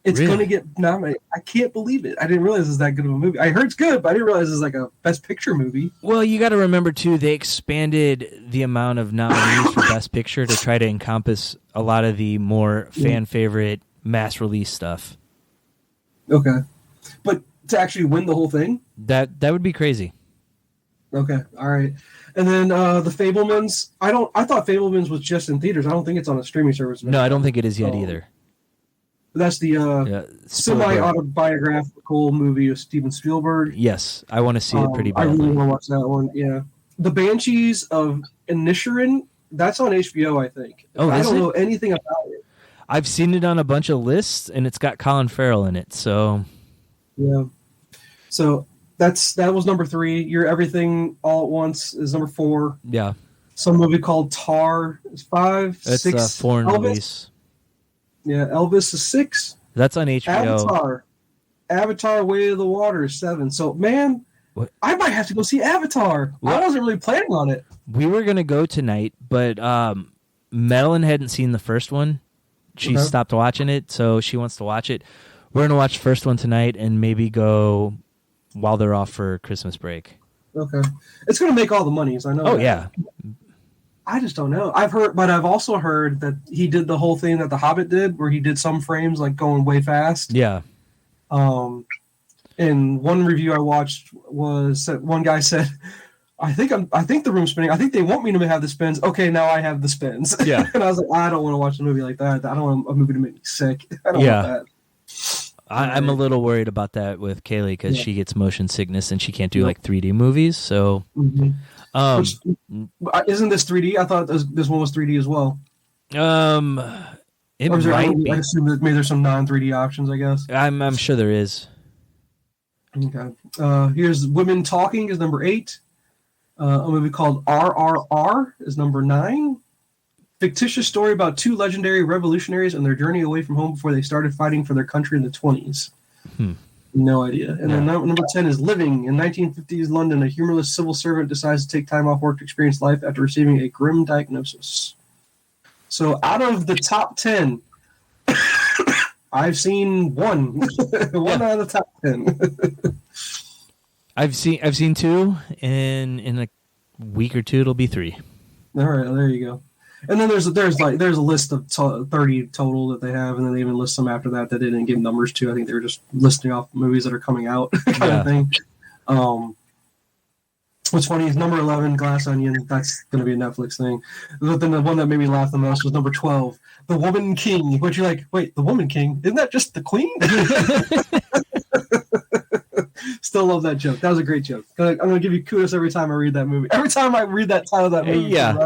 It's Really? going to get nominated. I can't believe it. I didn't realize it was that good of a movie. I heard it's good, but I didn't realize it was like a Best Picture movie. Well, you got to remember, too, they expanded the amount of nominees for Best Picture to try to encompass a lot of the more fan-favorite mass-release stuff. Okay. But to actually win the whole thing? That would be crazy. Okay, all right. And then The Fabelmans. I thought Fabelmans was just in theaters. I don't think it's on a streaming service. No, I don't think it is yet either. That's the semi-autobiographical movie of Steven Spielberg. Yes, I want to see it pretty I badly. really want to watch that one, yeah. The Banshees of Inisherin, that's on HBO, I think. Oh, I is don't it? know anything about it. I've seen it on a bunch of lists, and it's got Colin Farrell in it, so... Yeah. So that was number 3. Your Everything All at Once is number 4. Yeah. Some movie called Tar is 5. It's 6. a foreign Elvis. release. Yeah, Elvis is 6. That's on HBO. Avatar Way of the Water is 7. So, man, What? I might have to go see Avatar. What? I wasn't really planning on it. We were going to go tonight, but Madeline hadn't seen the first one. She stopped watching it, so she wants to watch it. We're going to watch the first one tonight and maybe go while they're off for Christmas break. Okay. It's going to make all the money, so I know. Oh, that. yeah. I just don't know. I've also heard that he did the whole thing that The Hobbit did, where he did some frames like going way fast. Yeah. And one review I watched was that one guy said, I think the room's spinning. I think they want me to have the spins. Okay, now I have the spins. Yeah. And I was like, I don't want to watch a movie like that. I don't want a movie to make me sick. I don't want that. I'm a little worried about that with Kaylee because she gets motion sickness and she can't do like 3D movies. So, isn't this 3D? I thought this one was 3D as well. It might be. I assume that maybe there's some non-3D options. I guess. I'm sure there is. Okay. Here's Women Talking is number 8. A movie called RRR is number 9. Fictitious story about 2 legendary revolutionaries and their journey away from home before they started fighting for their country in the 20s. No idea. And then number 10 is Living. In 1950s London, a humorless civil servant decides to take time off work to experience life after receiving a grim diagnosis. So out of the top 10, I've seen one. One out of the top 10. I've seen 2, and in a week or 2 it'll be 3. All right, there you go. And then there's a list of 30 total that they have, and then they even list some after that they didn't give numbers to. I think they were just listing off movies that are coming out, kind of thing. What's funny is number 11, Glass Onion. That's going to be a Netflix thing. But then the one that made me laugh the most was number 12, The Woman King. Which you're like, wait, The Woman King? Isn't that just the Queen? Still love that joke. That was a great joke. I'm going to give you kudos every time I read that movie. Every time I read that title of that movie. Yeah.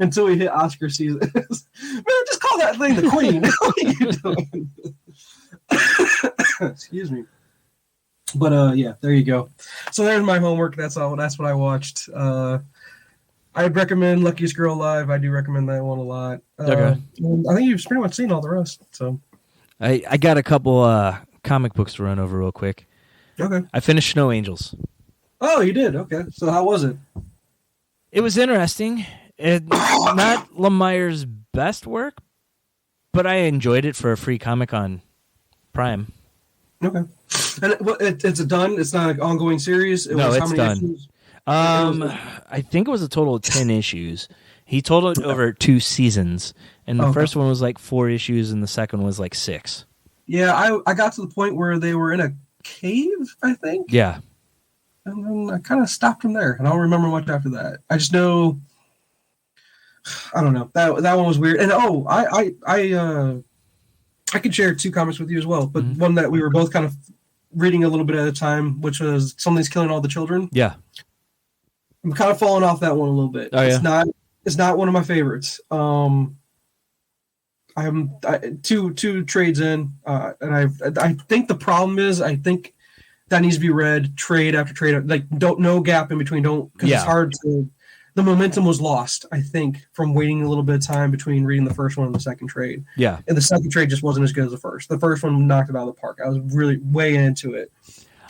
Until we hit Oscar season. Man, just call that thing the Queen. What are you doing? Excuse me. But yeah, there you go. So there's my homework. That's all. That's what I watched. I'd recommend Luckiest Girl Alive. I do recommend that one a lot. Okay. I think you've pretty much seen all the rest. So I got a couple comic books to run over real quick. okay. I finished Snow Angels. Oh, you did. Okay. So how was it? It was interesting. It's not Lemire's best work, but I enjoyed it for a free comic on Prime. Okay. And it's done. It's not an ongoing series. It's done. Issues? I think it was a total of 10 issues. He told it over 2 seasons, and the first one was like 4 issues, and the second was like 6. Yeah, I got to the point where they were in a cave, I think. Yeah. And then I kind of stopped from there. I don't remember much after that. I just know, I don't know. That one was weird. And I could share 2 comics with you as well, but one that we were both kind of reading a little bit at a time, which was Something's Killing All the Children. Yeah. I'm kind of falling off that one a little bit. Oh, yeah? It's not one of my favorites. I have two trades in, and I think the problem is I think that needs to be read trade after trade, like no gap in between. Because it's hard to. The momentum was lost, I think, from waiting a little bit of time between reading the first one and the second trade. Yeah, and the second trade just wasn't as good as the first. The first one knocked it out of the park. I was really way into it.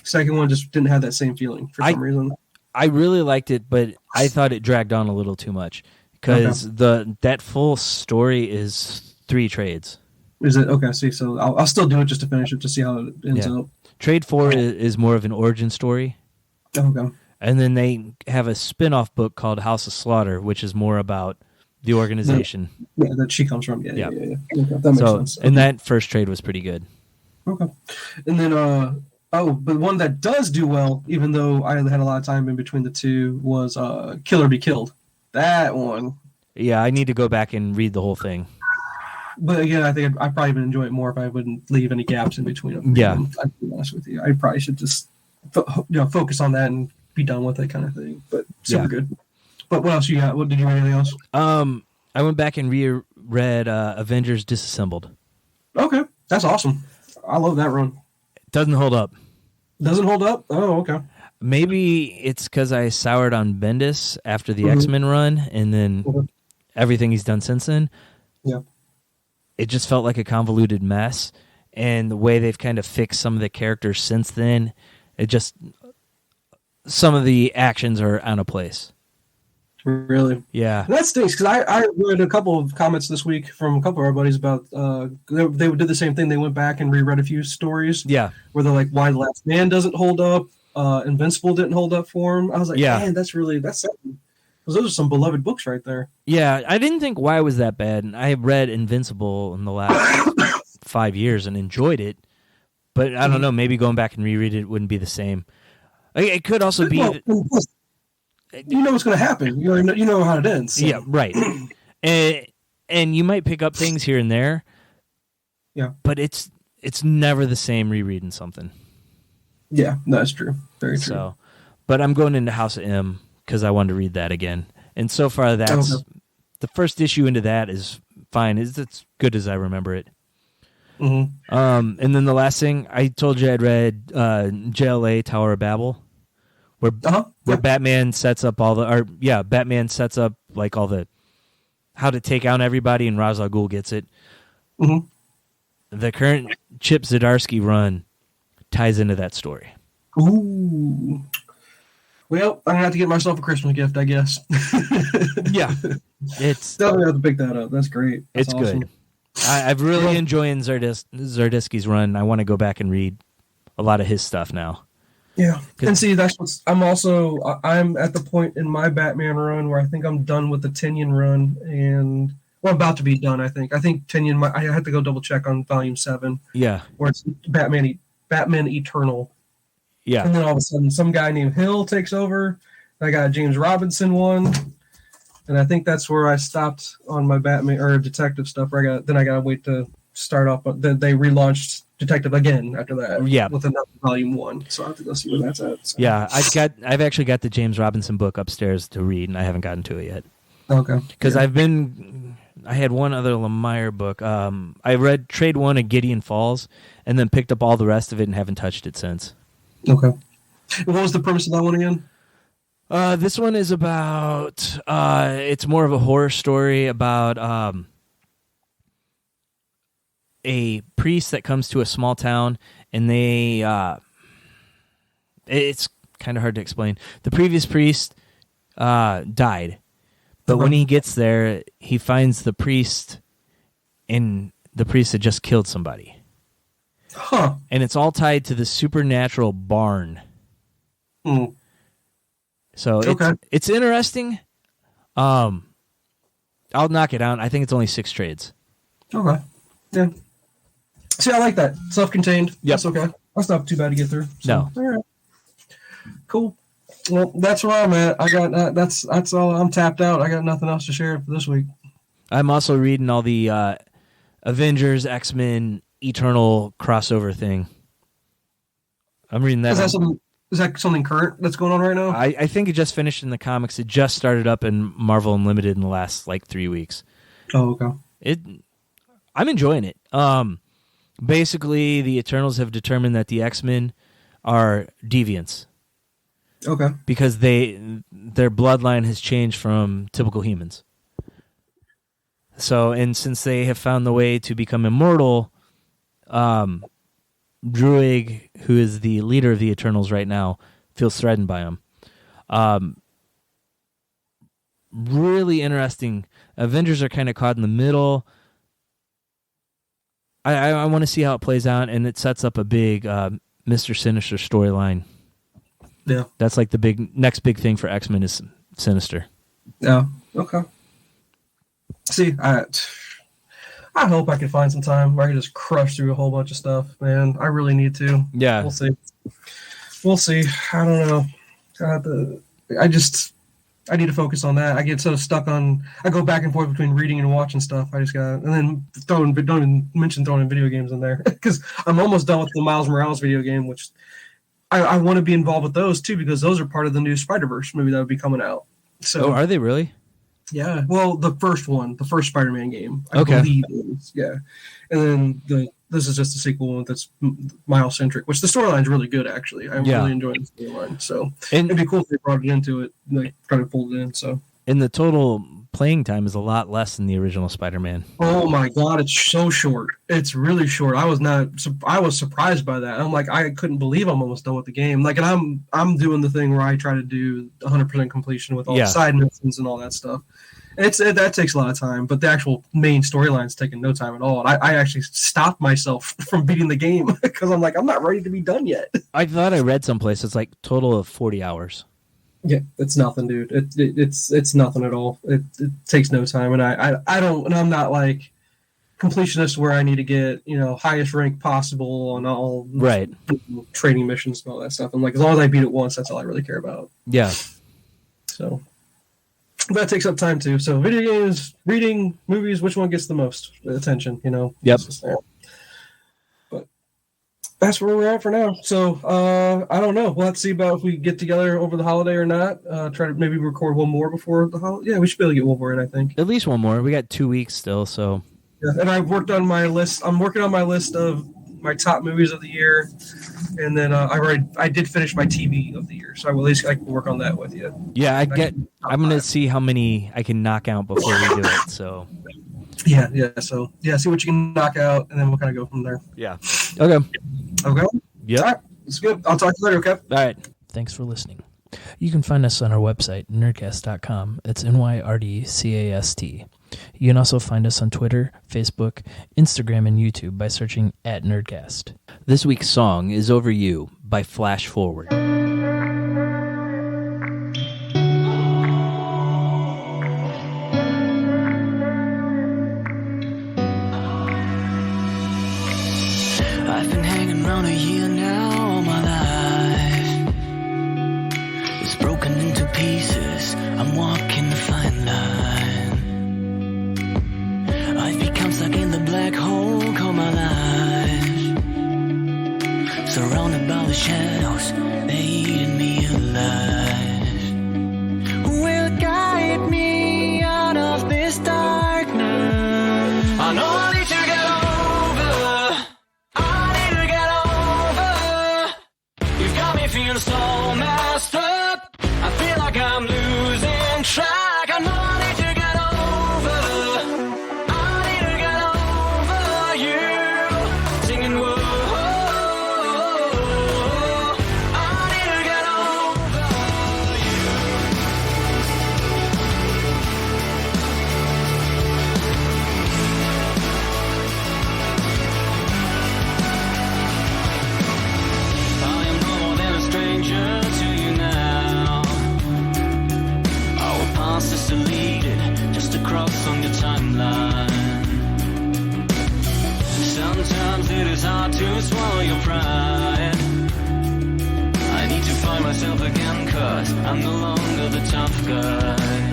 Second one just didn't have that same feeling for some reason. I really liked it, but I thought it dragged on a little too much because that full story is 3 trades. Is it okay? See, so I'll still do it just to finish it to see how it ends up. Trade 4 is more of an origin story. Okay. And then they have a spin-off book called House of Slaughter, which is more about the organization. That she comes from. Yeah. Okay, that makes sense. And that first trade was pretty good. Okay. And then, but one that does do well, even though I had a lot of time in between the two, was Kill or Be Killed. That one. Yeah, I need to go back and read the whole thing. But again, I think I'd probably enjoy it more if I wouldn't leave any gaps in between them. Yeah. I'll be honest with you. I probably should just focus on that and be done with it kind of thing. But super good. But what else you got? What did you read? Anything else? I went back and reread Avengers Disassembled. Okay. That's awesome. I love that run. It doesn't hold up. Doesn't hold up? Oh, okay. Maybe it's because I soured on Bendis after the X-Men run, and then everything he's done since then. Yeah. It just felt like a convoluted mess, and the way they've kind of fixed some of the characters since then, some of the actions are out of place. Really? Yeah. That stinks, because I read a couple of comments this week from a couple of our buddies about they did the same thing. They went back and reread a few stories. Yeah. Where they're like, why The Last Man doesn't hold up, Invincible didn't hold up for him. I was like, man, that's sad. Because those are some beloved books right there. Yeah, I didn't think Why was that bad. And I have read Invincible in the last 5 years and enjoyed it. But I don't know, maybe going back and reread it wouldn't be the same. It could also be... you know what's going to happen. You know how it ends. So. Yeah, right. and you might pick up things here and there. Yeah. But it's never the same rereading something. Yeah, that's true. Very true. So, but I'm going into House of M because I wanted to read that again. And so far, the first issue into that is fine. It's good as I remember it. Mm-hmm. And then the last thing, I told you I'd read JLA Tower of Babel, where Batman sets up Batman sets up like all the how to take out everybody, and Ra's al Ghul gets it. Mm-hmm. The current Chip Zdarsky run ties into that story. Ooh. Well, I'm gonna have to get myself a Christmas gift, I guess. Yeah, it's definitely have to pick that up. That's great. That's it's awesome. good. I've really enjoyed Zdarsky's run. I want to go back and read a lot of his stuff now. Yeah, and see, that's what's. I'm at the point in my Batman run where I think I'm done with the Tynion run, and about to be done. I think Tynion. I had to go double check on Volume 7. Yeah, where it's Batman Eternal. Yeah, and then all of a sudden, some guy named Hill takes over. I got a James Robinson one, and I think that's where I stopped on my Batman or detective stuff. I got to wait to start off. But then they relaunched Detective again after that. Yeah, with another Volume 1. So I have to go see where that's at. So. Yeah, I've actually got the James Robinson book upstairs to read, and I haven't gotten to it yet. Okay, because I had one other Lemire book. I read Trade 1 of Gideon Falls, and then picked up all the rest of it and haven't touched it since. Okay. What was the premise of that one again? This one is about. It's more of a horror story about a priest that comes to a small town, and they. It's kind of hard to explain. The previous priest died, but when he gets there, he finds the priest, and the priest had just killed somebody. Huh. And it's all tied to the supernatural barn. Mm. So it's interesting. I'll knock it out. I think it's only 6 trades. Okay. Yeah. See, I like that. Self-contained. Yep. That's okay. That's not too bad to get through. So, No. All right. Cool. Well, that's where I'm at. I got that's all. I'm tapped out. I got nothing else to share for this week. I'm also reading all the Avengers, X-Men, Eternal crossover thing. I'm reading that. Is that something current that's going on right now? I think it just finished in the comics. It just started up in Marvel Unlimited in the last 3 weeks. Oh, okay. I'm enjoying it. Basically, the Eternals have determined that the X-Men are deviants. Okay. Because their bloodline has changed from typical humans. So, and since they have found the way to become immortal, Brewing, who is the leader of the Eternals right now, feels threatened by him. Really interesting. Avengers are kind of caught in the middle. I want to see how it plays out, and it sets up a big Mr. Sinister storyline. Yeah. That's like the next big thing for X-Men is Sinister. Yeah. Okay. See, I hope I can find some time where I can just crush through a whole bunch of stuff, man. I really need to. Yeah. We'll see. I don't know. I need to focus on that. I get so stuck on. I go back and forth between reading and watching stuff. I just got, and then don't even mention throwing in video games in there because I'm almost done with the Miles Morales video game, which I want to be involved with those too because those are part of the new Spider-Verse movie that would be coming out. So, are they really? Yeah. Well, the first Spider-Man game, I okay. believe is, yeah. And then this is just a sequel that's Miles-centric, which the storyline's really good, actually. I'm really enjoying the storyline. So it'd be cool if they brought it into it, like try to pull it in. So. And the total playing time is a lot less than the original Spider-Man. Oh my God, it's so short. It's really short. I was surprised by that. I'm like, I couldn't believe I'm almost done with the game. Like, and I'm doing the thing where I try to do 100% completion with all the side missions and all that stuff. That takes a lot of time, but the actual main storyline's taking no time at all. And I actually stopped myself from beating the game because I'm like, I'm not ready to be done yet. I thought I read someplace it's like total of 40 hours. Yeah, it's nothing, dude. It's nothing at all. It takes no time, and I don't, and I'm not like completionist where I need to get highest rank possible on all training missions and all that stuff. I'm like, as long as I beat it once, that's all I really care about. Yeah. So that takes up time too. So video games, reading, movies, which one gets the most attention? Yep. But that's where we're at for now. So I don't know. We'll have to see about if we get together over the holiday or not. Try to maybe record one more before the holiday. Yeah, we should be able to get one more in, I think. At least one more. We got 2 weeks still, so. Yeah, and I've worked on my list. I'm working on my list of my top movies of the year, and then I did finish my TV of the year, so I can work on that with you. Yeah, I'm gonna see how many I can knock out before we do it. So. Yeah. So see what you can knock out, and then we'll kind of go from there. Yeah. Okay. Yeah. All right. That's good. I'll talk to you later. Okay. All right. Thanks for listening. You can find us on our website, Nyrdcast.com. It's NYRDCAST. You can also find us on Twitter, Facebook, Instagram, and YouTube by searching @Nyrdcast. This week's song is Over You by Flash Forward. I've been hanging around a year now, all my life. It's broken into pieces, I'm walking the fine line. I've become stuck in the black hole, all my life. Surrounded by the shadows, they eating me alive. Who will guide me out of this darkness? I know I need to get feeling so messed up. I feel like I'm losing track. I know I need to get over. I need to get over you. Singing whoa. I need to get over I am no more than a stranger to you now. Our past is deleted, just a cross on your timeline. Sometimes it is hard to swallow your pride. I need to find myself again, 'cause I'm no longer the tough guy.